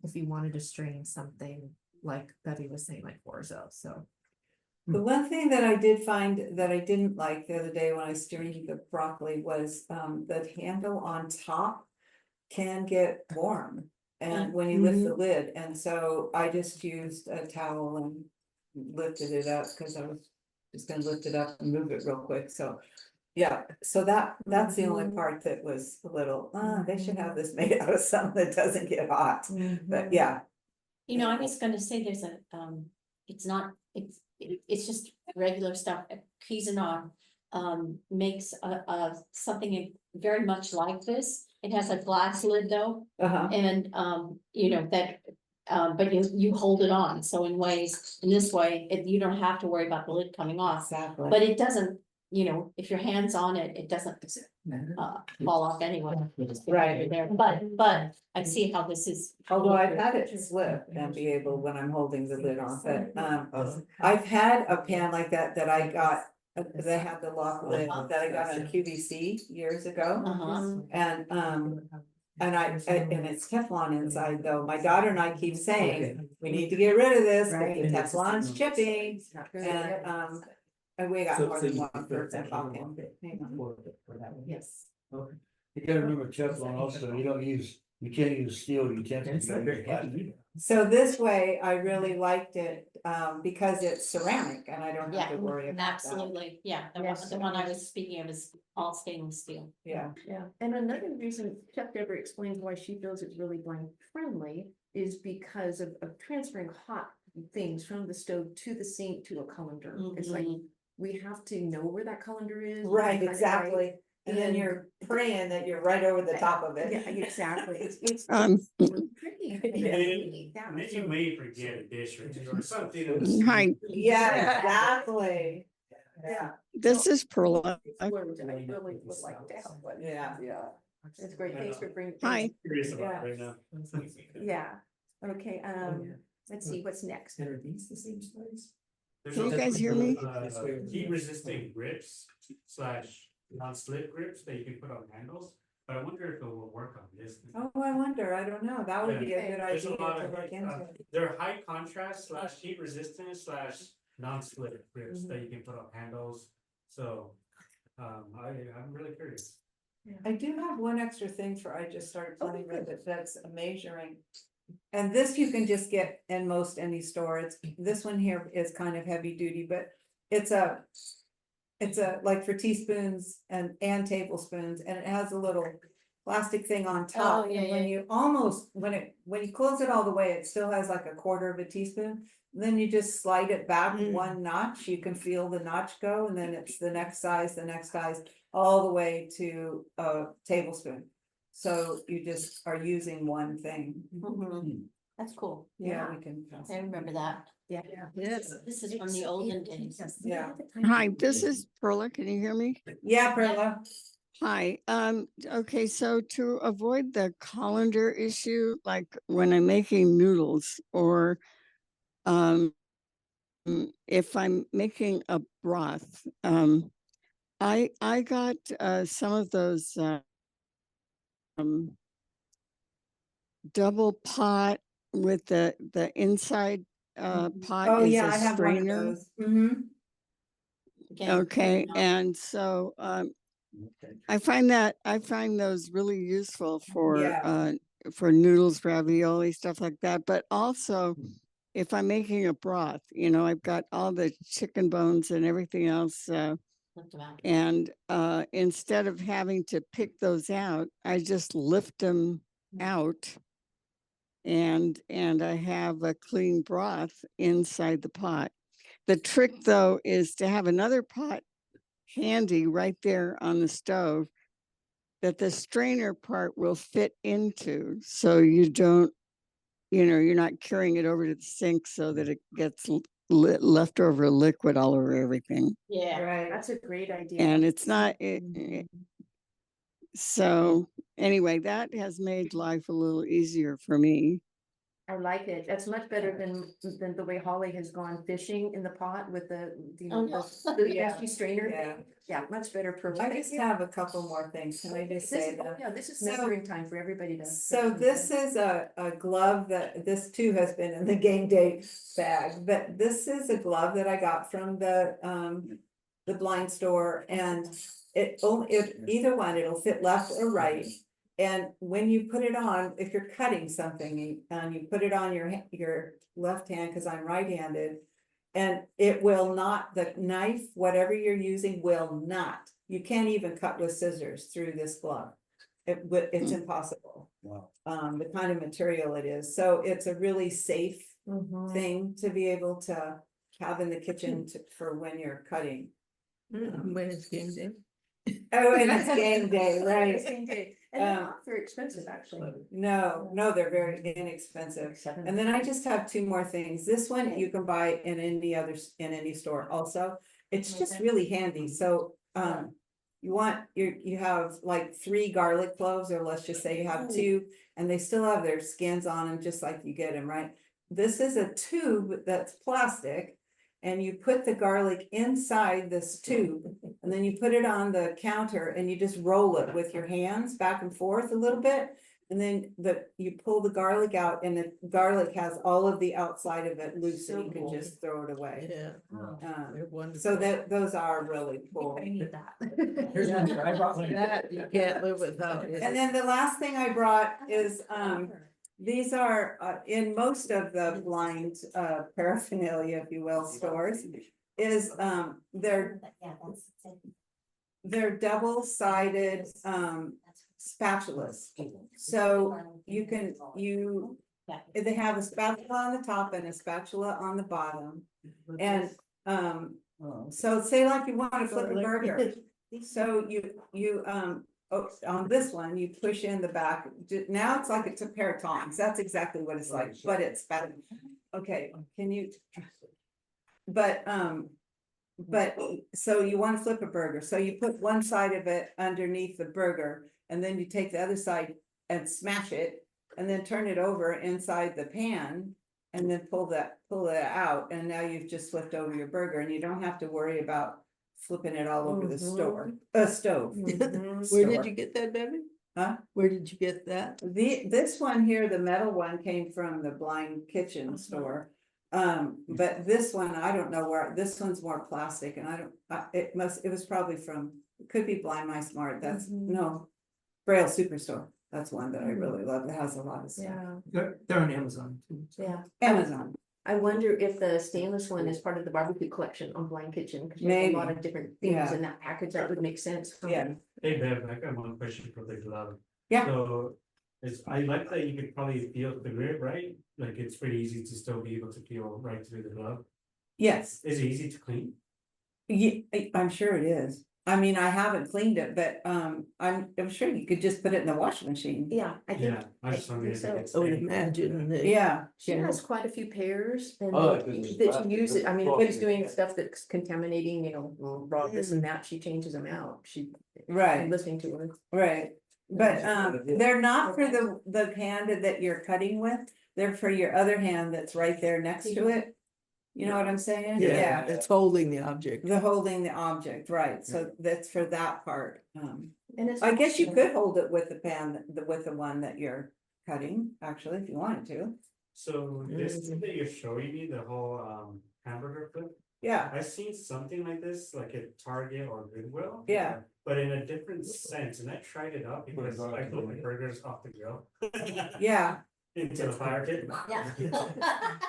If you wanted to strain something like Bevy was saying, like orzo, so. The one thing that I did find that I didn't like the other day when I strained the broccoli was, the handle on top can get warm. And when you lift the lid, and so I just used a towel and lifted it up, cause I was just gonna lift it up and move it real quick, so. Yeah, so that's the only part that was a little, they should have this made out of something that doesn't get hot, but yeah. I was gonna say there's a, it's not, it's just regular stuff, Cuisinart makes something very much like this. It has a glass lid though, Uh-huh. and that, but you hold it on, so in this way, you don't have to worry about the lid coming off. Exactly. But it doesn't, if your hand's on it, it doesn't fall off anyway. Right. There, but I see how this is. Although I've had it slip and be able, when I'm holding the lid off it, I've had a pan like that I got, they had the lock lid that I got on QVC years ago. Uh-huh. And it's Teflon inside though. My daughter and I keep saying, we need to get rid of this, but the Teflon's chipping. And we got more than one person talking. Hang on. Yes. You gotta remember Teflon also, you can't use steel utensils. So this way, I really liked it, because it's ceramic and I don't have to worry about that. Absolutely, yeah, Yes. the one I was speaking of is all stainless steel. Yeah. Yeah, and another reason Chef Deborah explains why she feels it's really blind friendly is because of transferring hot things from the stove to the sink to a colander. It's like, we have to know where that colander is. Right, Right. exactly. And then you're praying that you're right over the top of it. Yeah, exactly. It's pretty. And then you may forget a dish or two or something. Hi, Yeah, exactly. Yeah. this is Perla. I really would like to help, but Yeah. it's great. Thanks for bringing. Hi. Curious about right now. Yeah, okay, let's see, what's next? And are these the same size? Can you guys hear me? Heat resistant grips / non-slip grips that you can put on handles, but I wonder if it will work on this. Oh, I wonder, I don't know. That would be a good There's a idea lot to of, look into. they're high contrast / heat resistant / non-slip grips that you can put on handles, so. I'm really curious. I do have one extra thing I just started playing with it, that's a measuring. And this you can just get in most any store. This one here is kind of heavy duty, but it's a like for teaspoons and tablespoons, and it has a little plastic thing on top. Oh, yeah, And when yeah. when you close it all the way, it still has like a quarter of a teaspoon. Then you just slide it back one notch, you can feel the notch go, and then it's the next size, all the way to a tablespoon. So you just are using one thing. That's cool. Yeah, we can. pass I it. remember that. Yeah. Yes. This is from the olden days. Yeah. Hi, this is Perla. Can you hear me? Yeah, Perla. Hi, okay, so to avoid the colander issue, like when I'm making noodles or if I'm making a broth, I got some of those double pot with the inside pot Oh, is yeah, a I have one of strainer. those. Mhm. Again, Okay, and so I find those really useful Yeah. for noodles, ravioli, stuff like that, but also if I'm making a broth, I've got all the chicken bones and everything else, Lift them out. and instead of having to pick those out, I just lift them out. And I have a clean broth inside the pot. The trick though is to have another pot handy right there on the stove that the strainer part will fit into, so you don't, you're not carrying it over to the sink so that it gets leftover liquid all over everything. Yeah. Right. That's a great idea. And it's not, Mhm. so anyway, that has made life a little easier for me. I like it. That's much better than the way Holly has gone fishing in the pot with the Oh, no. the Yeah. nasty strainer. Yeah. Yeah, much better per. I just have a couple more things. Can I just say that? Yeah, this is So- measuring time for everybody to. So this is a glove that, this too has been in the game day bag, but this is a glove that I got from the blind store, and it either one, it'll fit left or right. And when you put it on, if you're cutting something and you put it on your left hand, cause I'm right-handed. And it will not, the knife, whatever you're using will not, you can't even cut with scissors through this glove. It's impossible, Wow. the kind of material it is, so it's a really safe Mhm. thing to be able to have in the kitchen for when you're cutting. When it's game day. Oh, and it's game day, right? It's game day. And they're not very expensive, actually. No, they're very inexpensive. And then I just have two more things. This one you can buy in any store also. It's just Okay. really handy. So, you have like 3 garlic cloves, or let's just say you have 2, and they still have their skins on them, just like you get them, right? This is a tube that's plastic, and you put the garlic inside this tube, and then you put it on the counter and you just roll it with your hands back and forth a little bit. And then you pull the garlic out, and the garlic has all of the outside of it loose, and you can just throw it away. Yeah. They're So wonderful. those are really cool. I need that. Here's one here. I brought one. That you can't live without. is And it? then the last thing I brought is, these are, in most of the blind, paraphernalia, if you will, stores, is, they're double-sided, spatulas. So they have a spatula on the top and a spatula on the bottom. And, so say like you want to flip a burger. So on this one, you push in the back, now it's like it's a pair of tongs, that's exactly what it's like, but it's better. Okay, can you? But, so you wanna flip a burger, so you put one side of it underneath the burger, and then you take the other side and smash it, and then turn it over inside the pan, and then pull it out, and now you've just flipped over your burger, and you don't have to worry about flipping it all over the stove. Mhm. Where did you get that, Debbie? Huh? Where did you get that? This one here, the metal one, came from the blind kitchen store. But this one, I don't know where, this one's more plastic, and it was probably it could be Blind My Smart, no, Braille Superstore. That's one that I really love, it has a lot of stuff. Yeah, They're on Amazon too. yeah. Amazon, I wonder if the stainless one is part of the barbecue collection on Blind Kitchen, because there's a lot Maybe. of different things Yeah. in that package, that would make sense. yeah, Hey Bev, I got one question for the glove. Yeah. So, I like that you could probably feel the grip, right? Like it's pretty easy to still be able to feel right through the glove. yes, Is it easy to clean? yeah, I'm sure it is. I mean, I haven't cleaned it, but, I'm sure you could just put it in the washing machine. Yeah, I think, Yeah, I just wondering if so. it gets. I would stained. imagine that. Yeah, she has quite a few pairs and Oh, that it's you plastic, use it, I mean, if it's she's doing stuff that's contaminating, raw this and that, she changes them out, I'm right, listening to her. right. But, they're not for the hand that you're cutting with, they're for your other hand that's right there next to it. You know what I'm saying? Yeah, it's holding the object. The holding the object, right, so that's for that part, And it's. I guess you could hold it with the pan, with the one that you're cutting, actually, if you wanted to. So this thing that you're showing me, the whole hamburger flip, Yeah, I've seen something like this, like at Target or Goodwill. Yeah. But in a different sense, and I tried it out because I put my burgers off the grill. yeah. Into the fire pit. Yeah.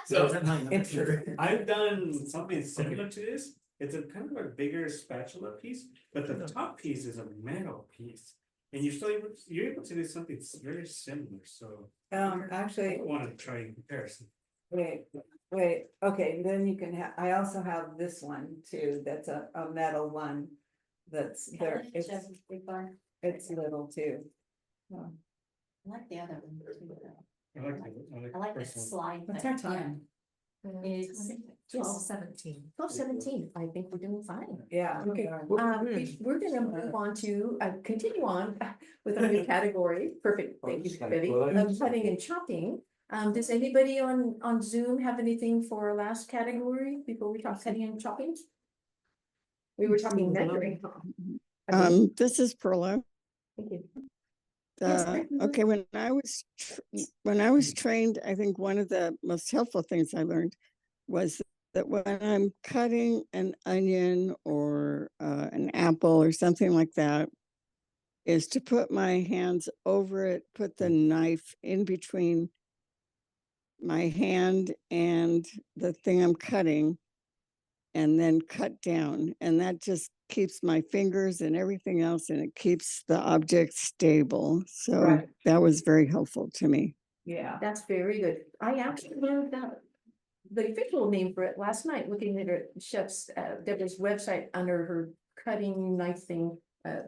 So Interesting. I've done something similar to this. It's a kind of a bigger spatula piece, but the top piece is a metal piece. And you're able to do something very similar, so I Actually, wanna try in comparison. wait, okay, then you can have, I also have this one too, that's a metal one. That's there, it's little too. I like the other one too. I like I like the the first one. slide. What's thing, our time? It's 12:17. 12:17, I think we're doing fine. Yeah. Okay, we're gonna move on to, continue on with a new category, perfect, thank you, Betty, of cutting and chopping. Does anybody on Zoom have anything for our last category before we talk cutting and chopping? We were talking measuring. Okay, This is Perla. thank you. Yes, Okay, when I was trained, I think one of the most helpful things I learned was that when I'm cutting an onion or an apple or something like that, is to put my hands over it, put the knife in between my hand and the thing I'm cutting, and then cut down. And that just keeps my fingers and everything else, and it keeps the object stable. So Right. that was very helpful to me. Yeah. That's very good. I actually learned that the official name for it last night, looking at her chef's Deborah's website under her cutting knife thing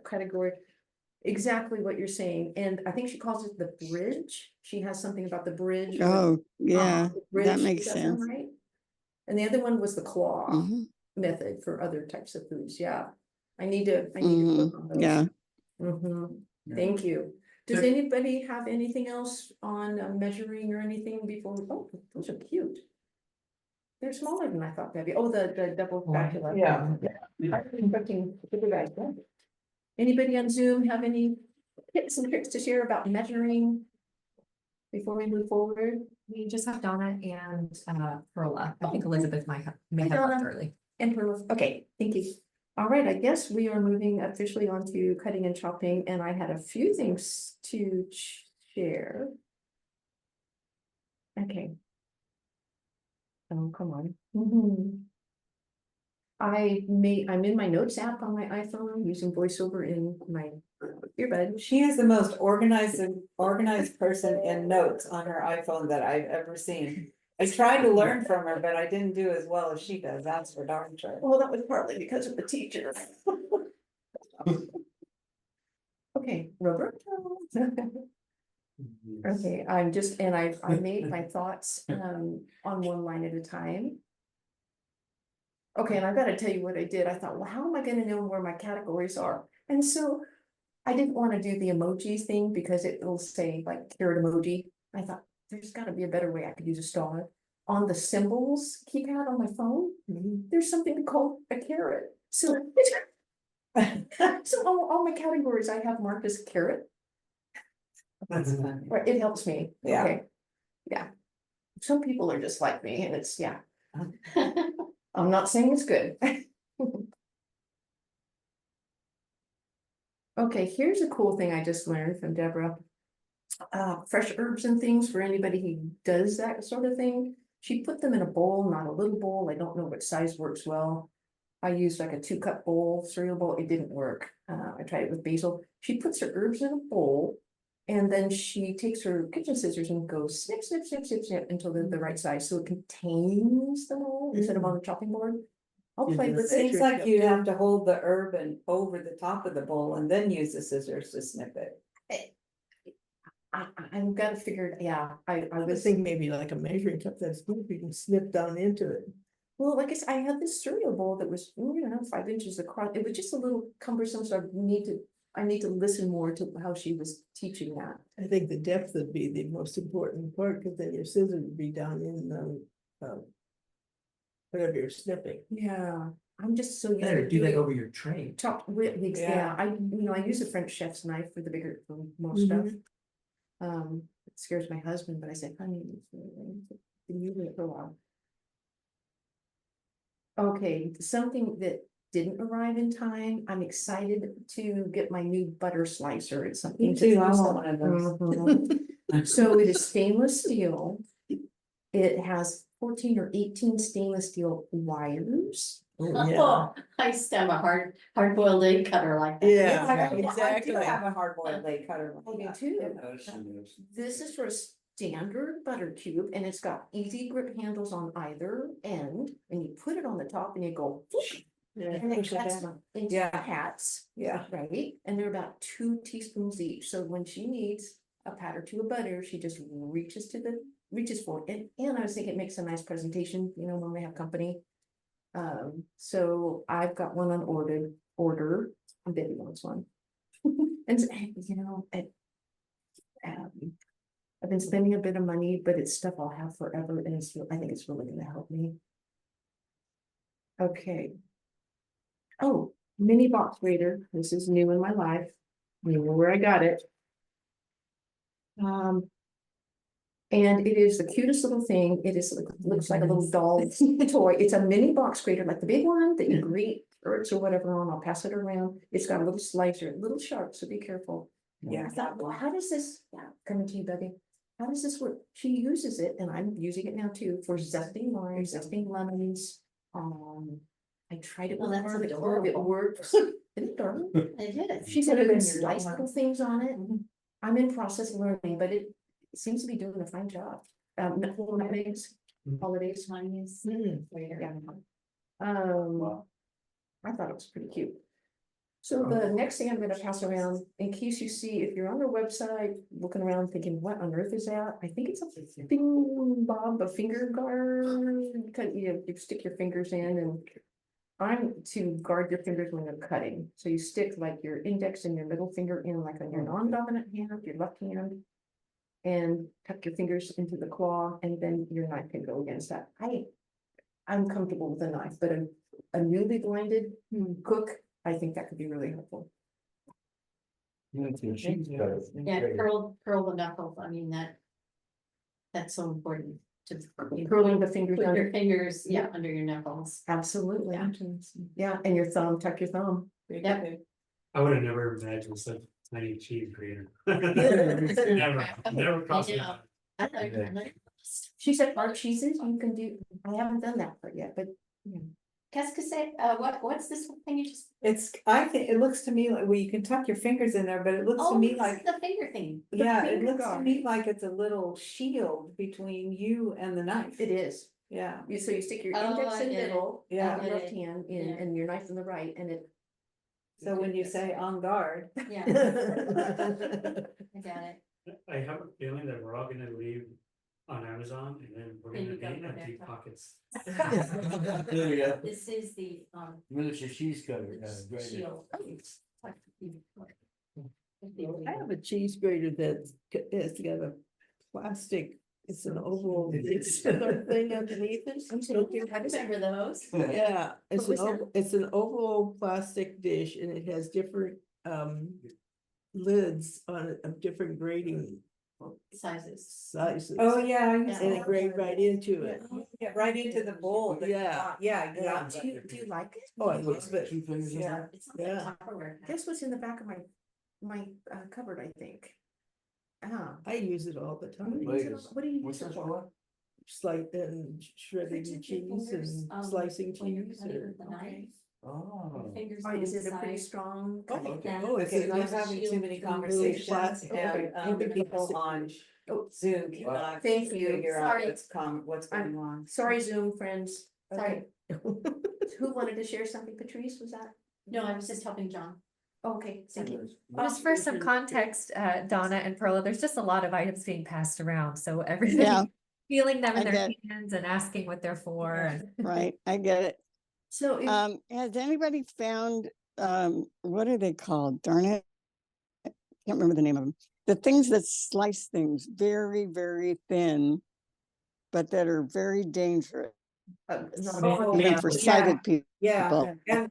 category. Exactly what you're saying, and I think she calls it the bridge. She has something about the bridge. Oh, yeah, the bridge, that makes does sound sense. right? And the other one was the claw Mhm, method for other types of foods. Yeah, I need to work on those. yeah. Mhm. Thank you. Does anybody have anything else on measuring or anything before? Oh, those are cute. They're smaller than I thought, Debbie. Oh, the double spatula. Yeah. I'm expecting bigger guys. Yeah. Anybody on Zoom have any tips and tricks to share about measuring before we move forward? We just have Donna and Perla. I think Elizabeth may Hi, have left Donna. early. And okay, thank you. All right, I guess we are moving officially on to cutting and chopping, and I had a few things to share. Okay. Oh, come on. I'm in my notes app on my iPhone using VoiceOver in my earbud. She is the most organized person in notes on her iPhone that I've ever seen. I tried to learn from her, but I didn't do as well as she does, that's for darn sure. Well, that was partly because of the teacher. Okay, Roberto. Okay, I'm just, and I made my thoughts on one line at a time. Okay, and I gotta tell you what I did. I thought, well, how am I gonna know where my categories are? And so I didn't want to do the emojis thing because it'll say like carrot emoji. I thought there's gotta be a better way I could use a star. On the symbols keypad on my phone, there's something called a carrot. So so all my categories I have marked as carrot. That's funny. Right, it helps me. Yeah. Okay. Yeah. Some people are just like me and it's, yeah. I'm not saying it's good. Okay, here's a cool thing I just learned from Deborah. Fresh herbs and things for anybody who does that sort of thing. She put them in a bowl, not a little bowl. I don't know what size works well. I used like a 2-cup bowl, cereal bowl. It didn't work. I tried it with basil. She puts her herbs in a bowl. And then she takes her kitchen scissors and goes snip, snip, snip, snip, snip until they're the right size. So it contains them all instead of on the chopping board. I'll play It with seems it. like you have to hold the herb and over the top of the bowl and then use the scissors to snip it. I've got to figure it, yeah, I I was, think maybe like a measuring cup that's good, you can snip down into it. well, like I said, I had this cereal bowl that was, 5 inches across. It was just a little cumbersome, so I need to listen more to how she was teaching that. I think the depth would be the most important part, because then your scissors would be down in whatever you're snipping. Yeah, I'm just so used Better to do that doing over your tray. chopped wigs. Yeah. Yeah, I use a French chef's knife for the bigger, for most Mhm. stuff. It scares my husband, but I said, honey, it's been using it for a while. Okay, something that didn't arrive in time, I'm excited to get my new butter slicer. It's something. Me too, I want one of those. So it is stainless steel. It has 14 or 18 stainless steel wires. Yeah, Oh, I stem a hard boiled egg cutter like that. yeah, I exactly. do have a hard boiled egg cutter. I like do that. too. This is for a standard butter cube and it's got easy grip handles on either end. And you put it on the top and you go, Yeah, and it push it cuts down. into Yeah. hats, Yeah, right? And they're about 2 teaspoons each. So when she needs a pat or two of butter, she just reaches for it. And I was thinking it makes a nice presentation, you know, when we have company. So I've got one on order. Betty wants one. And you know, I've been spending a bit of money, but it's stuff I'll have forever, and I think it's really gonna help me. Okay. Oh, mini box grater. This is new in my life. I don't know where I got it. And it is the cutest little thing. It is, looks like a little doll toy. It's a mini box grater, like the big one that you grate herbs or whatever on. I'll pass it around. It's got a little slicer, a little sharp, so be careful. yeah. I thought, well, how does this, coming to you, Betty, how does this work? She uses it, and I'm using it now too, for zesting limes, zesting lemons. I tried it Oh, with that's garlic, adorable. it works. Isn't it adorable? I did it. She said Put you it can in your slice donut. little things on it. I'm in process of learning, but it seems to be doing a fine job. Nutmegs, holidays. Yeah. I thought it was pretty cute. So the next thing I'm gonna pass around, in case you see, if you're on their website, looking around thinking, what on earth is that? I think it's a bing bob, a finger guard. You stick your fingers in, and I'm to guard your fingers when they're cutting. So you stick like your index and your middle finger in, like on your non-dominant hand, your left hand. And tuck your fingers into the claw, and then your knife can go against that. I'm comfortable with a knife, but a newly blinded cook, I think that could be really helpful. Yeah, curl the knuckles. I mean, that's so important to. Curling the fingers Put under. your fingers, under your knuckles. Absolutely. Yeah. Yeah, and your thumb, tuck your thumb. Yep. I would have never imagined such a tiny cheese grater. Never crossed my mind. She said hard cheeses, you can do, I haven't done that part yet, but. Qu'est-ce que c'est? What's this thing you just? I think, it looks to me like, well, you can tuck your fingers in there, but it looks to me like, The finger thing. yeah, it finger looks to guard. me like it's a little shield between you and the knife. It is. Yeah, So you stick your Oh, index I in get it. middle, Yeah. your left hand in, Yeah. and your knife in the right, and it. so when you say on guard. Yeah. I got it. I have a feeling that we're all gonna leave on Amazon and then we're And gonna you be got empty that. pockets. There you go. This is the, Miniature cheese cutter, great. shield. I have a cheese grater it's got a plastic, it's an oval, it's a thing underneath it. Remember those? Yeah, it's What an was that? it's an oval plastic dish and it has different lids on it of different grading Sizes. sizes. Oh, yeah. I used to And it have grade one. right into it. Yeah, right into the bowl. Yeah. Yeah, Yeah. Do you like it? Oh, it looks good. Two fingers in Yeah. there? It's like Yeah. Tupperware. Guess what's in the back of my cupboard, I think. I use it all the time. What do you use What's it that for? for? Slice and shredding Protect your cheese fingers, and slicing when you're cheese cutting or. with the knife. Oh. Fingers Or is on it a pretty side. strong? Oh, cutting? okay. Yeah. Oh, it's Okay, a I'm nice having too many little conversations plastic- and okay. people on Oh, Zoom cannot Thank you. figure out Sorry. what's going on. sorry, Zoom friends. Sorry. Okay. Who wanted to share something? Patrice, was that? No, I was just helping John. Okay, thank you. Just for some context, Donna and Perla, there's just a lot of items being passed around, so everybody Yeah. feeling them in I their get- hands and asking what they're for. And Right, I get it. So, Has anybody found, what are they called? Darn it. I can't remember the name of them. The things that slice things very, very thin, but that are very dangerous. Made for sighted people. Yeah, and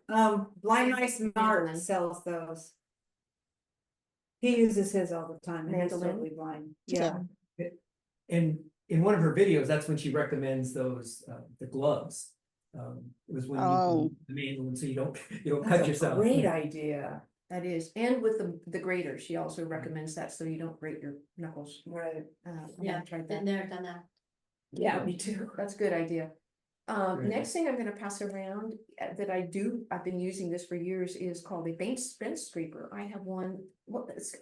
Blind Mice Mark sells those. He uses his all the time and he's Mandolin? totally blind. Yeah. Yeah, And in one of her videos, that's when she recommends those, the gloves. It was one Oh. the main one, so you don't cut That's a yourself. great idea. That is, and with the grater, she also recommends that, so you don't grate your knuckles. Right. Yeah, Tried been that. there, done that. Yeah, me too. That's a good idea. Great. Next thing I'm gonna pass around that I've been using this for years is called a bench scraper. I have one,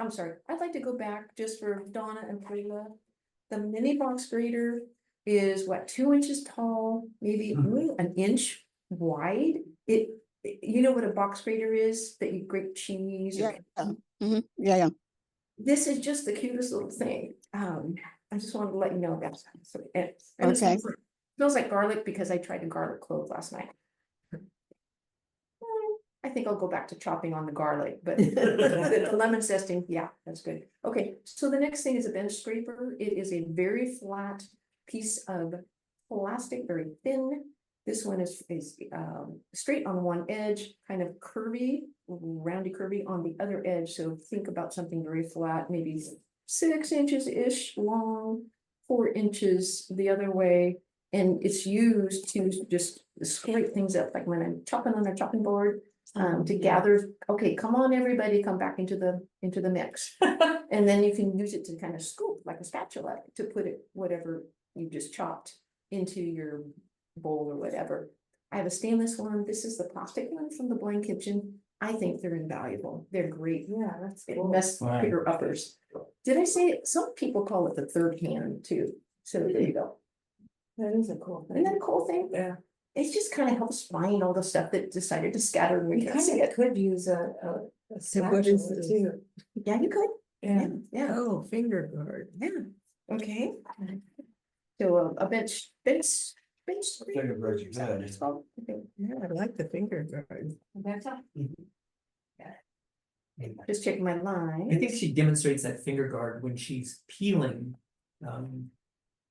I'm sorry, I'd like to go back just for Donna and Frida. The mini box grater is what, 2 inches tall, maybe an inch wide. You know what a box grater is, that you grate cheese? Yeah, yeah. This is just the cutest little thing. I just wanted to let you know that. So it Okay. smells like garlic because I tried to garlic clove last night. I think I'll go back to chopping on the garlic, but the lemon zesting, yeah, that's good. Okay, so the next thing is a bench scraper. It is a very flat piece of plastic, very thin. This one is straight on one edge, kind of curvy, roundy curvy on the other edge. So think about something very flat, maybe 6 inches-ish long, 4 inches the other way. And it's used to just scrape things up, like when I'm chopping on a chopping board, to gather, okay, come on, everybody, come back into the mix. And then you can use it to kind of scoop like a spatula to put it, whatever you just chopped, into your bowl or whatever. I have a stainless one. This is the plastic one from the Blind Kitchen. I think they're invaluable. They're great. Yeah, that's cool. Mess Right. picker uppers. Did I say it? Some people call it the third hand too. So there you go. That is a cool Isn't that a cool thing? Yeah. It just kind of helps find all the stuff that decided to scatter and we can't see it. Could use a So what is this? too. Yeah, you could. Yeah. Yeah, Oh, finger guard. yeah. Okay. So a bench. Finger guard's Is that what good. it's called? Okay. Yeah, I like the finger guard. Just checking my line. I think she demonstrates that finger guard when she's peeling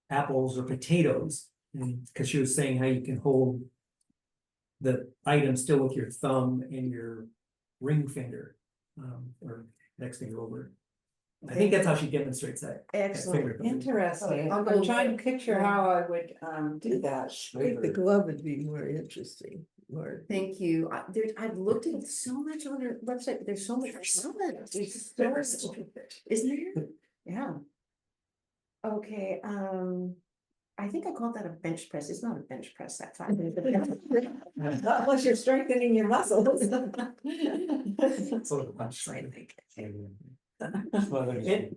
apples or potatoes. Because she was saying how you can hold the item still with your thumb and your ring finger, or next finger over. I think that's how she demonstrates that. Excellent. finger guard. Interesting. I'll I'm go trying to picture how I would do that. I think the glove would be more interesting, more. Thank you. I've looked at so much on their website, but there's so much. There's so much, isn't there? Yeah. Okay, I think I called that a bench press. It's not a bench press, that time. Not unless you're strengthening your muscles. So much. Well,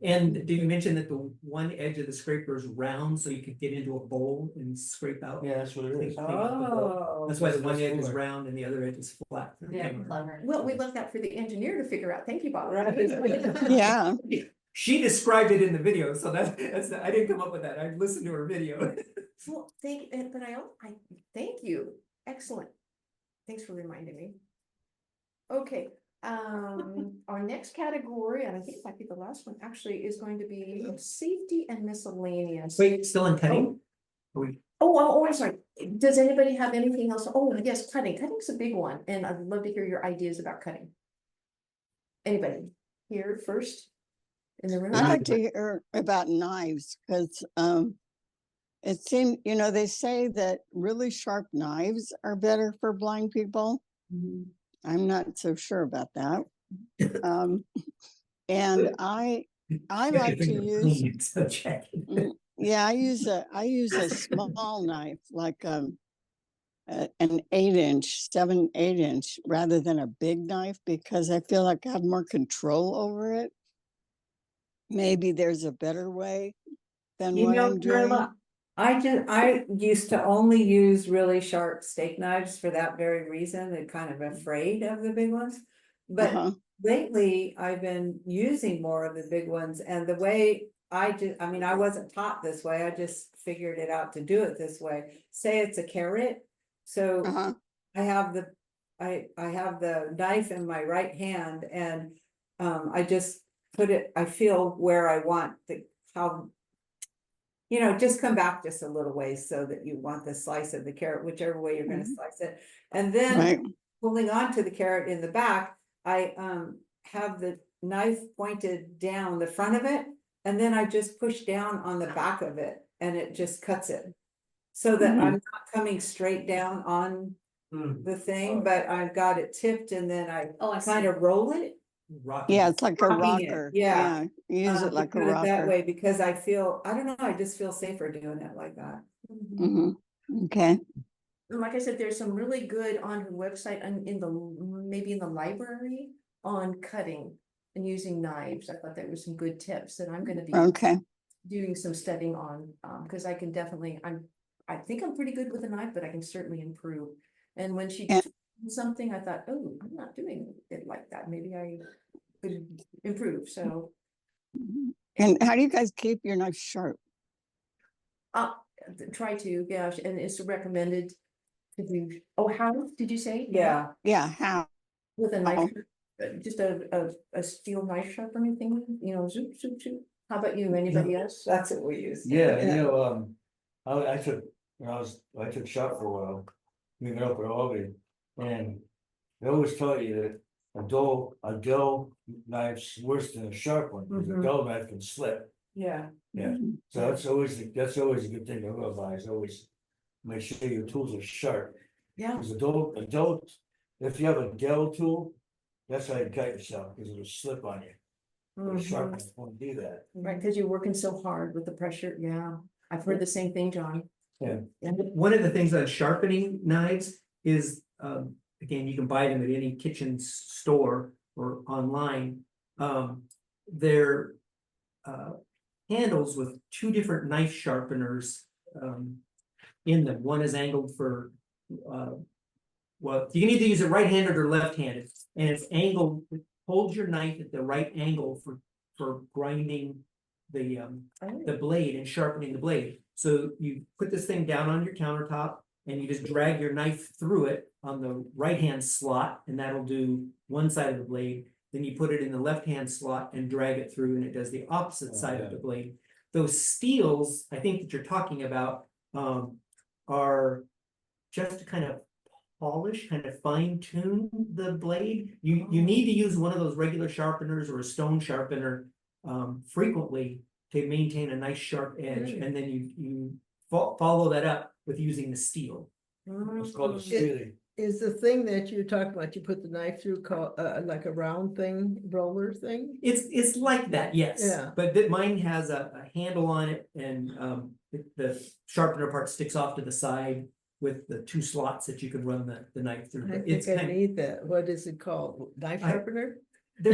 And did you mention that the one edge of the scraper is round, so you could get into a bowl and scrape out? Yeah, that's what it is. Oh. That's why the one That's edge is cooler. round and the other edge is flat. Yeah, clever. Well, we left that for the engineer to figure out. Thank you, Bob. Yeah. She described it in the video, so I didn't come up with that. I listened to her video. Well, but I thank you. Excellent. Thanks for reminding me. Okay, our next category, and I think it might be the last one, actually, is going to be safety and miscellaneous. Wait, still in cutting? Are we- Oh, I'm sorry. Does anybody have anything else? Oh, yes, cutting. Cutting's a big one, and I'd love to hear your ideas about cutting. Anybody here first? In the room? I'd like to hear about knives because it seemed, they say that really sharp knives are better for blind people. I'm not so sure about that. And I like to use, yeah, I use a small knife, like an 8-inch, 7/8-inch, rather than a big knife, because I feel like I have more control over it. Maybe there's a better way than what I'm doing. Carla, I used to only use really sharp steak knives for that very reason. They're kind of afraid of the big ones. But Uh-huh. lately I've been using more of the big ones, and the way I wasn't taught this way. I just figured it out to do it this way. Say it's a carrot. So Uh-huh. I have the knife in my right hand, and I just put it, I feel where I want just come back just a little ways so that you want the slice of the carrot, whichever way you're gonna slice it. And then Right. pulling onto the carrot in the back, I have the knife pointed down the front of it, and then I just push down on the back of it and it just cuts it. So that Mhm. I'm not coming straight down on the thing, but I've got it tipped and then I Oh, I kind of roll it. Rocking. Yeah, it's like a Rocking it, rocker. yeah. You use it To like a do it that rocker. way, because I feel, I don't know, I just feel safer doing it like that. Hmm. Okay. And like I said, there's some really good on her website and in the, maybe in the library on cutting and using knives. I thought there were some good tips that I'm gonna be Okay. doing some studying on, because I can definitely, I think I'm pretty good with a knife, but I can certainly improve. And when she And- told me something, I thought, oh, I'm not doing it like that. Maybe I could improve. So, And how do you guys keep your knife sharp? uh, try to, yeah, and it's recommended to do. Oh, how did you say? Yeah, Yeah, how? With a knife, just a steel knife sharpening thing, you know, zoop, zoop, zoop. How about you? Anybody else? that's what we use. Yeah, you know, I took, when I took shop for a while, moving up with Albany, and they always tell you that a dull knife's worse than a sharp one, because a Mhm. dull knife can slip. Yeah. Yeah, so that's always a good thing to realize, always make sure your tools are sharp. Yeah. Because if you have a dull tool, that's how you cut yourself, because it'll slip on you. But a sharp one won't do that. Right, because you're working so hard with the pressure. Yeah, I've heard the same thing, John. Yeah. One of the things on sharpening knives is, again, you can buy them at any kitchen store or online. They're handles with two different knife sharpeners in them. One is angled for, well, you can either use it right-handed or left-handed, and it's angled, hold your knife at the right angle for grinding the blade and sharpening the blade. So you put this thing down on your countertop and you just drag your knife through it on the right-hand slot, and that'll do one side of the blade. Then you put it in the left-hand slot and drag it through, and it does the opposite side of the blade. Those steels, I think that you're talking about, are just to kind of polish, kind of fine tune the blade. You need to use one of those regular sharpeners or a stone sharpener frequently to maintain a nice sharp edge, and then you follow that up with using the steel. It's called a steely. Is the thing that you're talking about, you put the knife through, called like a round thing, roller thing? It's like that, yes. Yeah. But mine has a handle on it, and the sharpener part sticks off to the side with the two slots that you can run the knife through. I But it's think I kind of, need that. What is it called? Knife sharpener? I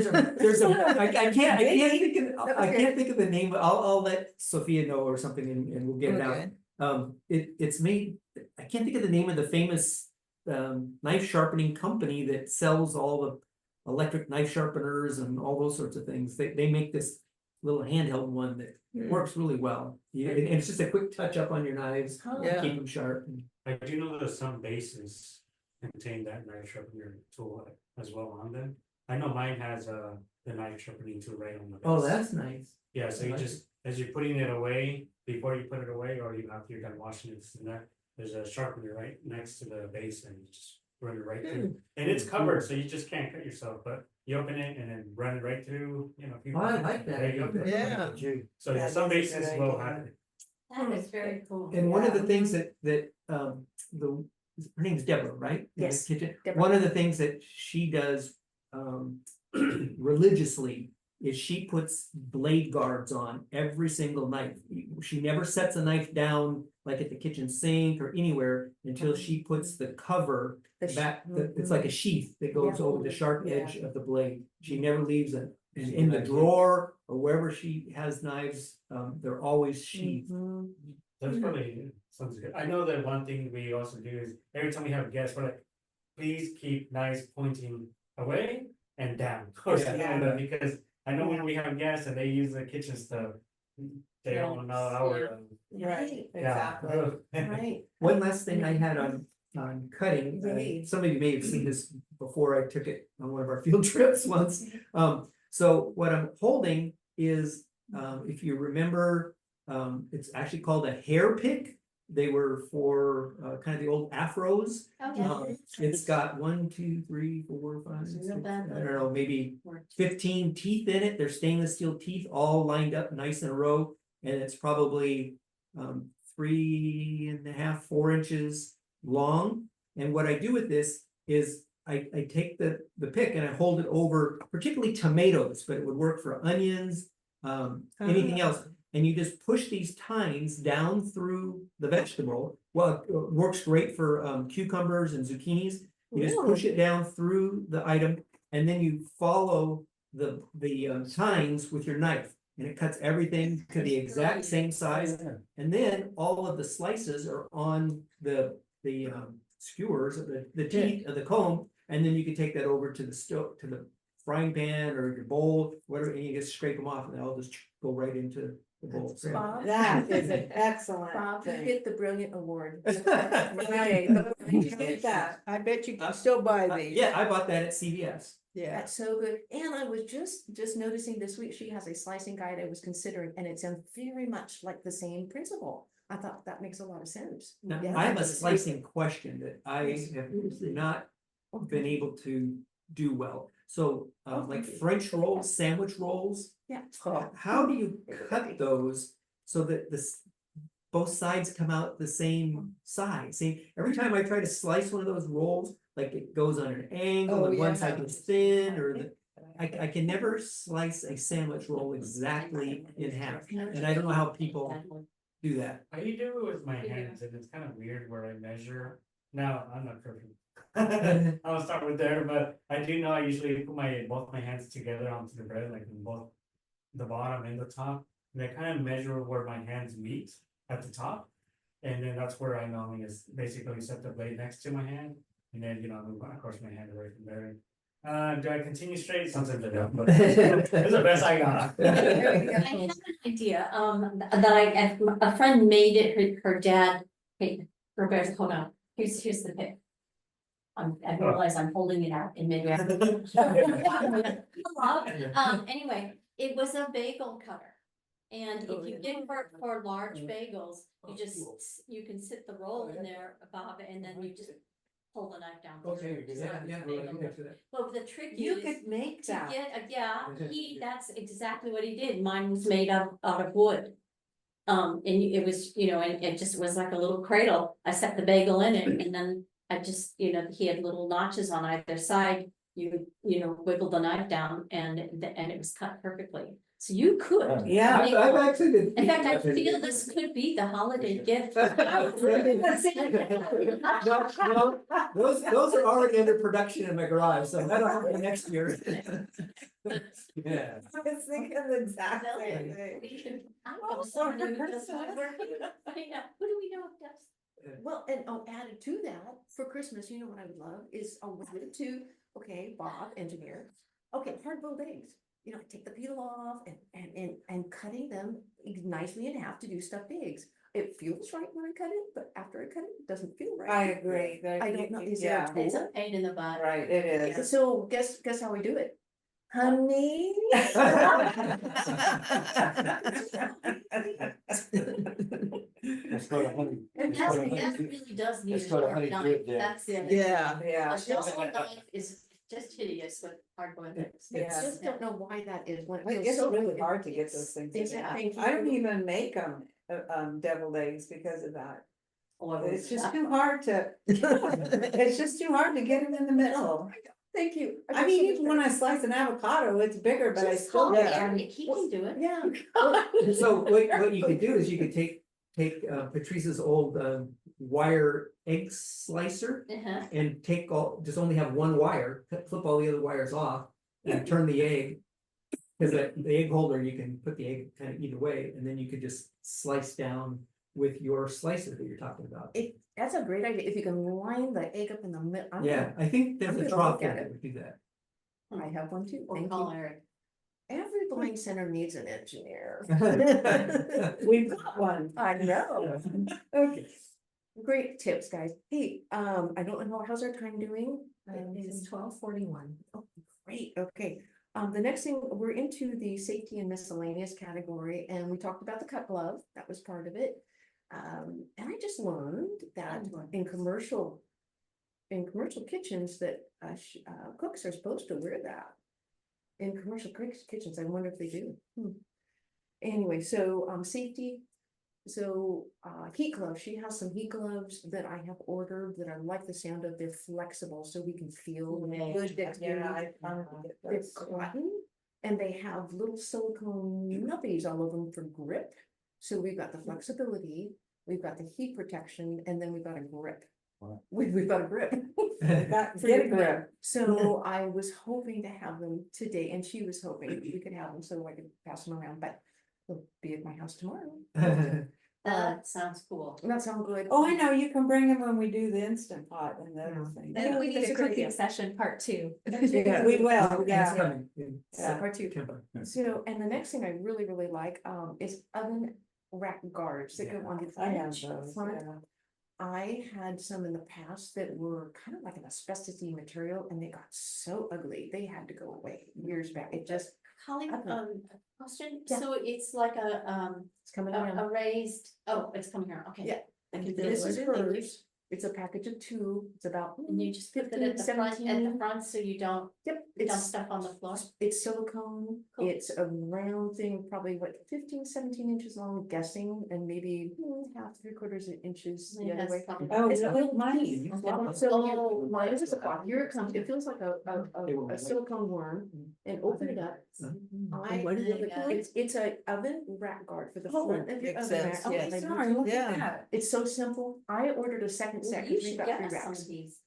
can't think of the name, but I'll let Sophia know or something, and we'll get it Okay. out. It's made, I can't think of the name of the famous knife sharpening company that sells all the electric knife sharpeners and all those sorts of things. They make this little handheld one that works really well. And it's just a quick touch up on your knives, Yeah. keep them sharp. I do know that some bases contain that knife sharpener tool as well on them. I know mine has the knife sharpening tool right on the base. Oh, that's nice. Yeah, so I you like just, as you're putting it away, before you put it away, or you after you're done washing it, and that, there's a sharpener right next to the base, and you just run it right through. And it's covered, so you just can't cut yourself, but you open it and then run it right through, you know. Oh, I like that. There you go. Yeah. So yeah, some bases will have it. That is very cool. And one of the things that her name is Deborah, right? In the Yes, kitchen. Deborah. One of the things that she does religiously is she puts blade guards on every single knife. She never sets a knife down like at the kitchen sink or anywhere until she puts the cover back. It's like a sheath that goes over the sharp edge of the blade. She never leaves it. And in the drawer or wherever she has knives, they're always sheathed. That's probably, sounds good. I know that one thing we also do is every time we have guests, we're like, please keep knives pointing away and down. Because I know when we have guests and they use the kitchen stuff, they don't know our. Right, Exactly. right. One last thing I had on cutting, Right. some of you may have seen this before. I took it on one of our field trips once. So what I'm holding is, if you remember, it's actually called a hair pick. They were for kind of the old afros. It's got 1, 2, 3, 4, 5, 6, I don't know, maybe 15 teeth in it. They're stainless steel teeth all lined up nice in a row. And it's probably 3.5, 4 inches long. And what I do with this is I take the pick and I hold it over particularly tomatoes, but it would work for onions, anything else. And you just push these tines down through the vegetable. Well, it works great for cucumbers and zucchinis. You just push it down through the item and then you follow the tines with your knife. And it cuts everything to the exact same size. And then all of the slices are on the skewers, the teeth of the comb. And then you can take that over to the stove, to the frying pan or your bowl, whatever, and you just scrape them off and they'll just go right into the bowl. So- Bob, That is an excellent Bob, you thing. get the brilliant award. Right. You did that. I bet you can still buy these. Yeah, I bought that at CVS. Yeah. That's so good. And I was just noticing this week, she has a slicing guide I was considering, and it sounds very much like the same principle. I thought that makes a lot of sense. Now, Yeah. I have a slicing question that I have not been able to do well. So, like French rolls, sandwich rolls, Yeah. how do you cut those so that both sides come out the same size? See, every time I try to slice one of those rolls, like it goes on an angle, Oh, and one yeah. side is thin, or I can never slice a sandwich roll exactly in half, and I don't know how people do that. I do it with my hands and it's kind of weird where I measure. Now, I'm not perfect. I'll start with there, but I do know I usually put both my hands together onto the bread, like in both the bottom and the top. And I kind of measure where my hands meet at the top. And then that's where I normally is basically set the blade next to my hand. And then, move, of course, my hand away from there. Do I continue straight? Sometimes I don't, but it's the best I got. I have an idea, that a friend made it, her dad, hey, Roberta, hold on, here's the pic. I realize I'm holding it out in mid. Anyway, it was a bagel cutter. And if you get for large bagels, you can sit the roll in there, Bob, and then you just pull the knife down. Well, the trick You is could make to that. get, that's exactly what he did. Mine was made out of wood. And it was, and it just was like a little cradle. I set the bagel in it and then I just, he had little notches on either side. You wiggle the knife down and it was cut perfectly. So you could. Yeah. I've actually been. In fact, I feel this could be the holiday gift. No, those are already under production in my garage, so that'll happen next year. Yeah. I was thinking the exact same thing. I Oh, know so someone for who does Christmas. woodwork. I know. Who do we know who does? Well, and added to that, for Christmas, you know what I would love is a way to, okay, Bob, engineer, okay, hard-boiled eggs. I take the peel off and cutting them nicely in half to do stuffed eggs. It feels right when I cut it, but after I cut it, it doesn't feel right. I agree. I don't know, is there a tool? It's a pain in the butt. Right, it Yeah, is. so guess how we do it? Honey? Let's go to honey. And let's go to that honey- really does need let's a go to sharp honey knife. drip there. That's it. Yeah. Yeah. A dull knife is just hideous with hard-boiled eggs. I Yeah. just don't know why that is when it It feels gets so really good. hard to get those things. Is it? Yeah. Thank I don't you. even make them, deviled eggs because of that. Or It's just too hard to, it's just too hard to get them in the middle. Thank you. I mean, even when I slice an avocado, it's bigger, but I Just still call get Eric, he can do it. Yeah. So what you could do is you could take Patrice's old wire egg slicer Uh-huh. and just only have one wire, flip all the other wires off and turn the egg. Cause the egg holder, you can put the egg kind of either way, and then you could just slice down with your slicer that you're talking about. That's a great idea. If you can line the egg up in the middle. Yeah, I think there's I'm a gonna trough look at that it. would do that. I have one too. Or Thank call you. Eric. Every blind center needs an engineer. We've got one. I know. Okay. Great tips, guys. Hey, I don't know, how's our time doing? It is 12:41. Oh, great, okay. The next thing, we're into the safety and miscellaneous category, and we talked about the cut glove, that was part of it. And I just learned that in commercial kitchens that cooks are supposed to wear that. In commercial kitchens, I wonder if they do. Anyway, so safety So, heat gloves, she has some heat gloves that I have ordered that I like the sound of, they're flexible, so we can feel. good that they're cotton, and they have little silicone nubbies all of them for grip. So we've got the flexibility, we've got the heat protection, and then we've got a grip. Wow. We've got a grip. Get For a your grip. pen. So I was hoping to have them today, and she was hoping we could have them so I could pass them around, but they'll be at my house tomorrow. That sounds cool. That sounds good. Oh, I know, you can bring them when we do the Instant Pot and those things. Maybe we need That's a a good cooking idea. session part 2. Yeah, we will, It's yeah. coming. Yeah. Part 2. So, and the next thing I really, really like, is oven rack guards that go on the I have edge those, front. yeah. I had some in the past that were kind of like an asbestos-y material, and they got so ugly, they had to go away years back. It just, Holly, Okay. question, Yeah. so it's like it's coming around. a raised, oh, it's coming here, okay. Yeah. Thank you. This is Thank you. hers. It's a package of 2. It's about. And you just put it 15, at the front, 17. so you don't Yep, dump it's stuff on the floor? It's silicone, Cool. it's a round thing, probably what, 15, 17 inches long, guessing, and maybe half, 3/4 inches the other way. Oh, It's really? little Mine teeth. is So mine is a block, here it comes, it feels like a silicone worm, and open it up. I, what is it called? it's a oven rack guard for the Oh, front of your makes oven sense, rack. yes. I Sorry, do- look Yeah. at that. It's so simple, I ordered a second set, You because we've should got get 3 us some racks. of these.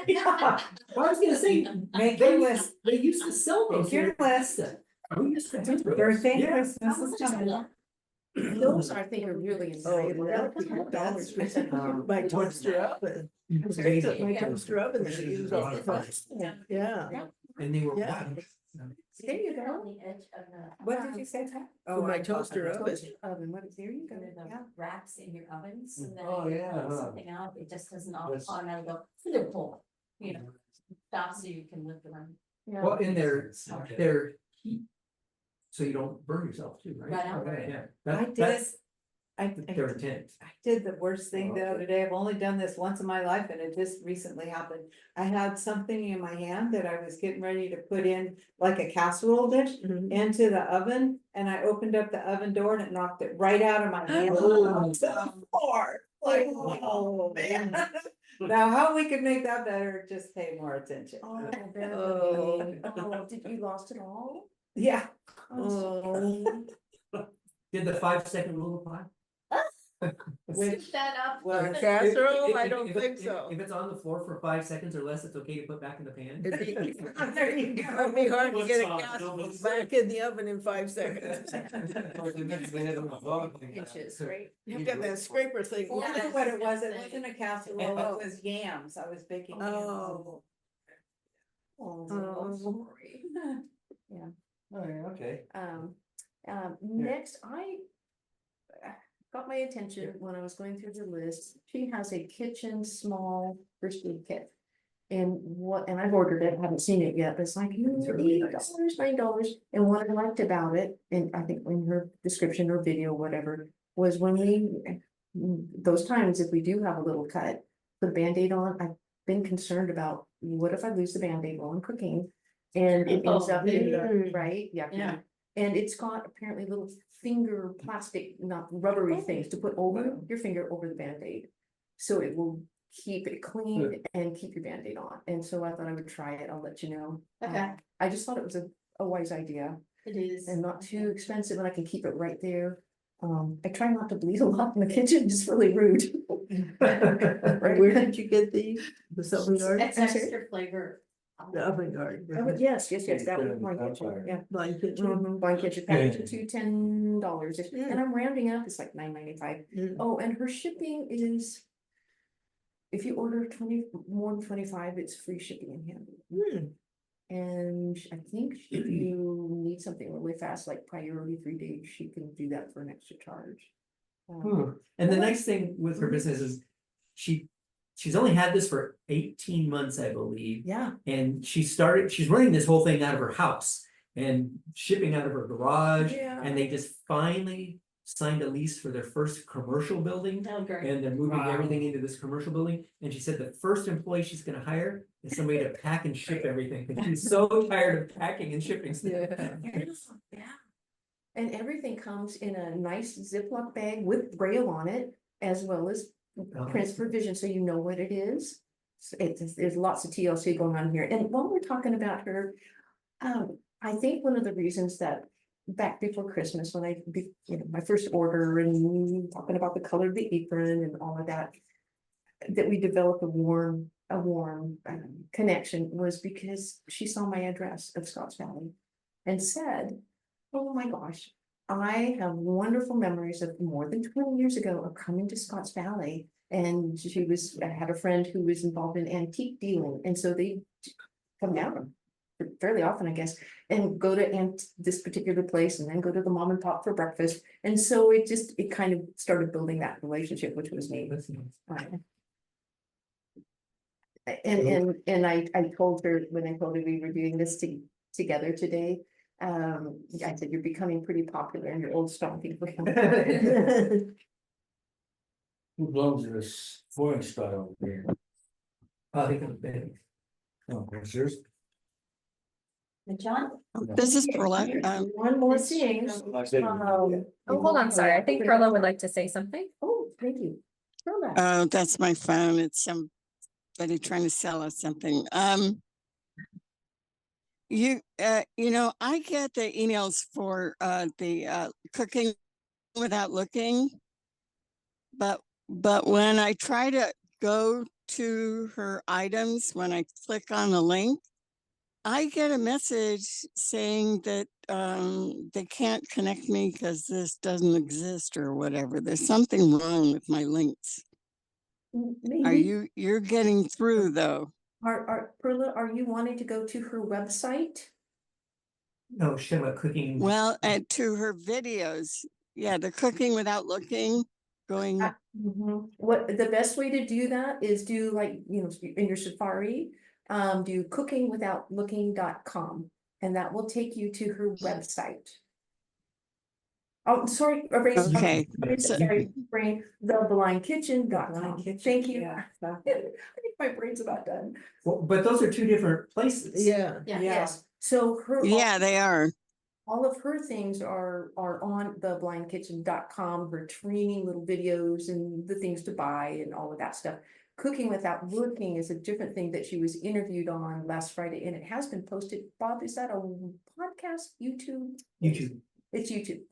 Yeah. Well, I was gonna say, Make they your used, list. they used to sell those. Make your here. list. We used to have those. Birthday, Yeah. Christmas is coming. Those I think are really invaluable. They're like $10 for a set. My toaster oven. My toaster oven that I use all the time. Yeah. And they were Yeah. white. There you go. On the edge of the. What did you say, Pat? For my I thought- toaster oven. Toaster oven, there you go, Under the yeah. racks in your ovens, and then Oh, if you yeah, pull huh. something out, it just doesn't That's- automatically go, they're full, you know, stop so you can lift them. Yeah. Well, in their heat. So you don't burn yourself too, right? Right on. Okay, yeah. I That, did, that's, I their intent. I did the worst thing the other day. I've only done this once in my life and it just recently happened. I had something in my hand that I was getting ready to put in like a casserole dish Mhm. into the oven. And I opened up the oven door and it knocked it right out of my hand. Oh. To the floor. Like, oh, man. Now, how we could make that better, just pay more attention. Oh, Oh. oh, did you lost it all? Yeah. Oh. Did the 5-second rule apply? Scoop that up. Well, The If- casserole, If- I if- don't if- think if- so. If it's on the floor for 5 seconds or less, it's okay to put back in the pan. It'd be There you go. it'd be hard to get a What's casserole up? back in the oven in 5 seconds. Inches, right? You've got that scraper thing. You know what it was? It wasn't a casserole, it was yams. I was baking. yams. Oh. Oh, sorry. Oh, yeah, okay. Next, I got my attention when I was going through the list. She has a kitchen small first aid kit. And I've ordered it, haven't seen it yet, but it's like really $8, nice. $9. And what I liked about it, and I think in her description or video, whatever, was when we, those times if we do have a little cut, put a Band-Aid on, I've been concerned about, what if I lose the Band-Aid while I'm cooking? And it ends Oh, up in, yeah. right, yeah. Yeah. And it's got apparently little finger plastic, not rubbery things to put over your finger over the Band-Aid. So it will keep it clean and keep your Band-Aid on. And so I thought I would try it. I'll let you know. Okay. I just thought it was a wise idea It is. and not too expensive, and I can keep it right there. I try not to bleed a lot in the kitchen, it's really rude. Where did you get these? The oven guard? It's extra flavor. The oven guard. Oh, yes, that was put it my in the kitchen, campfire. yeah. Blind kitchen. Blind kitchen package to $10, Yeah. and I'm rounding up, it's like $9.95. Mm. Oh, and her shipping is. If you order more than 25, it's free shipping and handling. Hmm. And I think if you need something really fast, like priority 3 days, she can do that for an extra charge. And the nice thing with her business is she's only had this for 18 months, I believe. Yeah, And she's running this whole thing out of her house and shipping out of her garage. Yeah. And they just finally signed a lease for their first commercial building. Oh, great. And they're moving Wow. everything into this commercial building. And she said the first employee she's gonna hire is somebody to pack and ship everything. And she's so tired of packing and shipping stuff. Yeah. yeah. And everything comes in a nice Ziploc bag with Braille on it, as well as prints for vision, so you know what it is. So there's lots of TLC going on here. And while we're talking about her, I think one of the reasons that back before Christmas, when my first order and talking about the color of the apron and all of that, that we developed a warm connection was because she saw my address of Scotts Valley and said, oh my gosh, I have wonderful memories of more than 20 years ago of coming to Scotts Valley. And I had a friend who was involved in antique dealing. And so they come down fairly often, I guess, and go to this particular place and then go to the mom and pop for breakfast. And so it kind of started building that relationship, which was neat. Right. And I told her, when I told her we were doing this together today, I said, you're becoming pretty popular in your old stomping ground. Who belongs to this flooring spot over there? I think it's big. Oh, yours? And John? This is Perla. One more thing. Oh, hold on, sorry. I think Carla would like to say something. Oh, thank you. Oh, that's my phone. It's somebody trying to sell us something. You know, I get the emails for the cooking without looking, but when I try to go to her items, when I click on the link, I get a message saying that they can't connect me because this doesn't exist or whatever. There's something wrong with my links. You're getting through though? Perla, are you wanting to go to her website? No, Shema cooking. Well, and to her videos, yeah, the cooking without looking, going. What the best way to do that is do, like, in your Safari, do cookingwithoutlooking.com, and that will take you to her website. Oh, sorry, erase. Okay. Sorry, brain, theblindkitchen.com. Thank you. Yeah. I think my brain's about done. Well, but those are two different places. Yeah. Yes, so Yeah, they are. all of her things are on theblindkitchen.com, her training little videos and the things to buy and all of that stuff. Cooking Without Looking is a different thing that she was interviewed on last Friday, and it has been posted. Bob, is that a podcast, YouTube? YouTube. It's YouTube.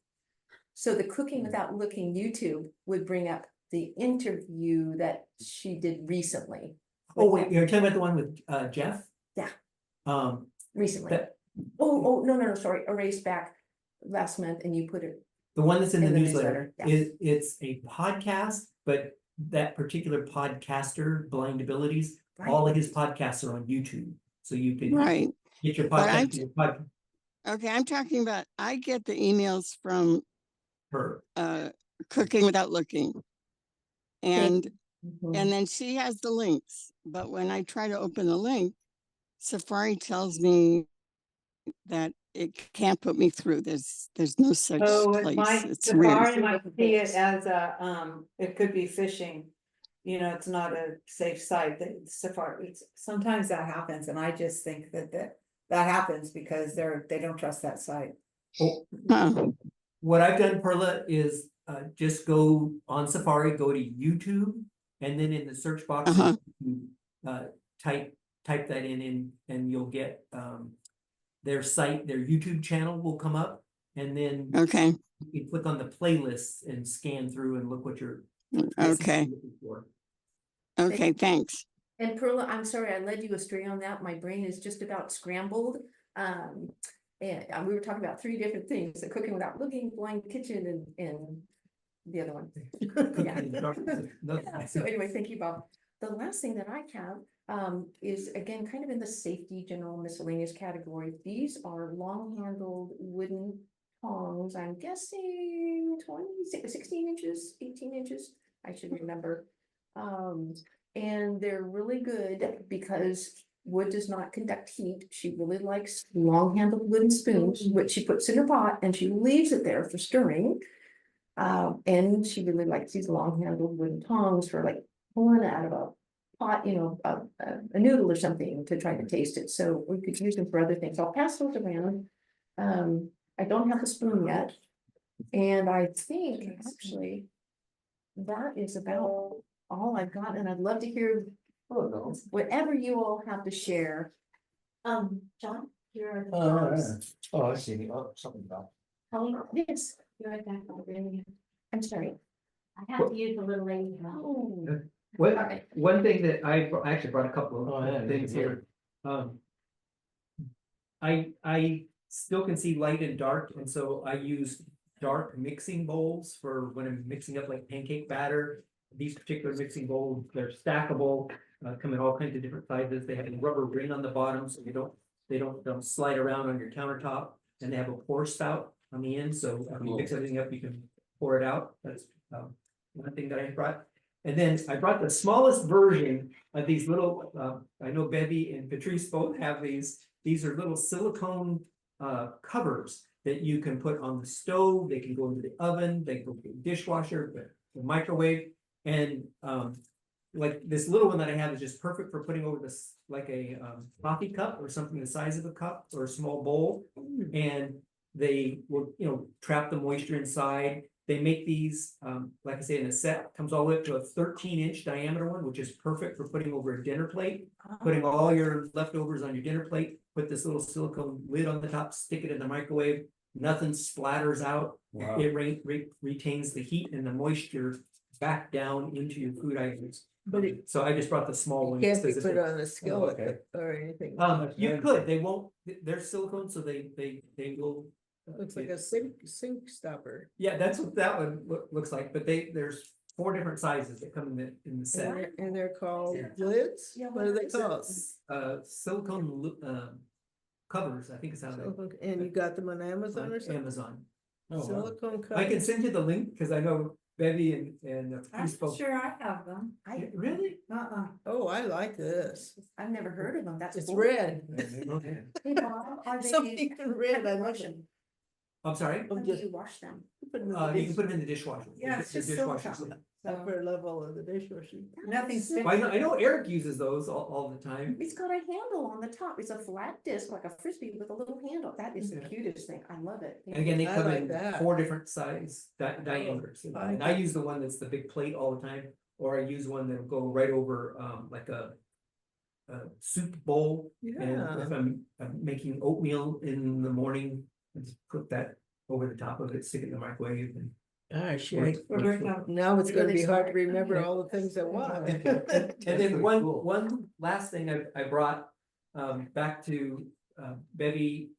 So the Cooking Without Looking YouTube would bring up the interview that she did recently. Oh, wait, you're talking about the one with Jeff? Yeah. Recently. That, No, sorry, erase back last month and you put it. the one that's in the newsletter, newsletter, it's a podcast, but that particular podcaster, Blind Abilities, all of his podcasts are on YouTube. So you can get your podcast. Okay, I'm talking about, I get the emails from Her. Cooking Without Looking. And then she has the links, but when I try to open the link, Safari tells me that it can't put me through. There's no such place. It's Safari might see it as it could be phishing. It's not a safe site. That Safari, sometimes that happens, and I just think that happens because they don't trust that site. What I've done, Perla, is just go on Safari, go to YouTube, and then in the search box, type that in, and you'll get their site, their YouTube channel will come up, and then you click on the playlists and scan through and look what you're looking for. Okay, thanks. And Perla, I'm sorry, I led you astray on that. My brain is just about scrambled. And we were talking about 3 different things: the Cooking Without Looking, Blind Kitchen, and the other one. So anyway, thank you, Bob. The last thing that I have is, again, kind of in the safety general miscellaneous category. These are long-handled wooden tongs. I'm guessing 16 inches, 18 inches. I should remember. And they're really good because wood does not conduct heat. She really likes long-handled wooden spoons, which she puts in her pot and she leaves it there for stirring. And she really likes these long-handled wooden tongs for, like, pulling it out of a pot, a noodle or something to try to taste it. So we could use them for other things. I'll pass those around. I don't have a spoon yet. And I think actually that is about all I've got, and I'd love to hear whatever you all have to share. John, you're the Oh, I see, oh, something about. Holly, yes, you're right back over there. I'm sorry. I have to use the little lady. Oh. One thing that I actually brought a couple Oh, yeah, of things yeah. here. I still can see light and dark, and so I use dark mixing bowls for when I'm mixing up like pancake batter. These particular mixing bowls, they're stackable, come in all kinds of different sizes. They have a rubber ring on the bottom, so they don't slide around on your countertop. And they have a pour spout on the end, so when you mix everything up, you can pour it out. That's one thing that I brought. And then I brought the smallest version of these little, I know Bevy and Patrice both have these. These are little silicone covers that you can put on the stove. They can go into the oven, they can go into the dishwasher, the microwave. And like this little one that I have is just perfect for putting over this, like a coffee cup or something the size of a cup or a small bowl. And they will, trap the moisture inside. They make these, like I say, in a set, comes all the way up to a 13-inch diameter one, which is perfect for putting over a dinner plate. Putting all your leftovers on your dinner plate, put this little silicone lid on the top, stick it in the microwave, nothing splatters out. Wow. It retains the heat and the moisture back down into your food items. But it So I just brought the small one. can't be because put it's- on a skillet okay. or anything. You could, they won't, they're silicone, so they will. Looks like a sink stopper. Yeah, that's what that one looks like, but there's 4 different sizes that come in the set. And they're called lids? Yeah, What are they what is it? called? Silicone covers, I think it's how they. And you got them on Amazon or something? Amazon. Oh, wow. Silicone I can covers. send you the link, because I know Bevy and I'm Chris both. sure I have them. Really? Oh, I like this. I've never heard of them. That's It's cool. red. Hey, Bob, are they? Something red, I love Wash it. them. I'm sorry? How do you wash them? Put 'em in the You can dish- put them in the dishwasher. Yeah, it's The just dishwasher. silicone. upper level of the dishwasher. Nothing's Well, I know Eric uses those all the time. It's got a handle on the top. It's a flat disc like a frisbee with a little handle. That is the Yeah. cutest thing. I love it. And again, they I come like in that. 4 different size diameters. I And I use the one that's the big plate all the time, or I use one that'll go right over like a soup bowl. And Yeah. if I'm making oatmeal in the morning, I just put that over the top of it, stick it in the microwave. And Gosh, works- yeah. works well. Now it's gonna Really be hard to smart. remember all the things I want. And then one last thing I brought back to Bevy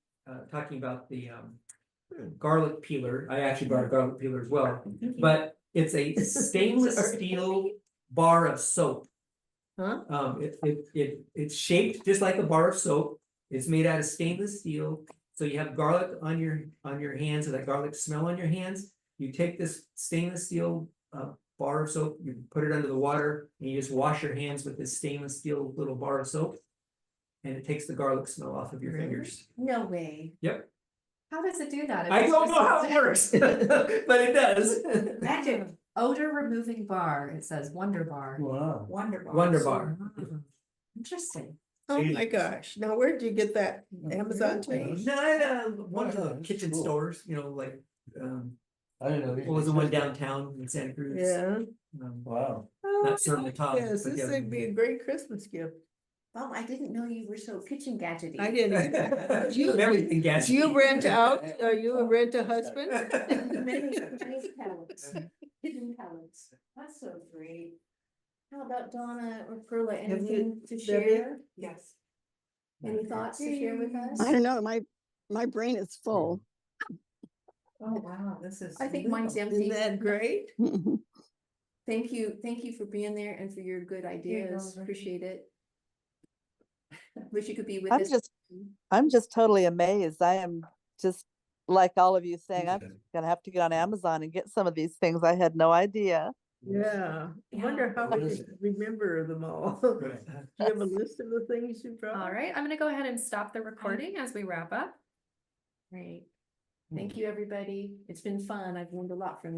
talking about the garlic peeler. I actually brought a garlic peeler as well, but it's a stainless steel bar of soap. Huh? It's shaped just like a bar of soap. It's made out of stainless steel. So you have garlic on your hands, so that garlic smell on your hands. You take this stainless steel bar of soap, you put it under the water, and you just wash your hands with this stainless steel little bar of soap. And it takes the garlic smell off of your Really? fingers. No way. Yep. How does it do that? I don't know how it works, but it does. Magic, Odor removing bar, it says Wonder Bar. Wow. Wonder Bar. Wonder Bar. Interesting. Oh my gosh, now where'd you get that? Amazon Really? too? No, one of Wow, the that's kitchen cool. stores, like, I didn't know. these what was the one existed. downtown in Santa Cruz? Yeah. Wow. Not certainly Tom. Yes, but this the would be a great Christmas gift. Oh, I didn't know you were so kitchen gadgety. I didn't. other- Do you- Everything Do gas. you rent out? Are you a rent a husband? Many talents, hidden talents. That's so great. How about Donna or Perla, Have you- anything to Debbie? share? Yes. Any thoughts to share with us? I don't know, my brain is full. Oh, wow, this is. I think mine's Isn't empty. that great? Thank you for being there and for your good ideas. welcome. Appreciate it. Wish you could be with I'm us. I'm just totally amazed. I am just like all of you saying, I'm gonna have to get on Amazon and get some of these things. I had no idea. Yeah, I wonder how What we is could remember them all. Do Right. you have a list of the things you brought? All right, I'm gonna go ahead and stop the recording as we wrap up. Great. Thank you, everybody. It's been fun. I've learned a lot from you.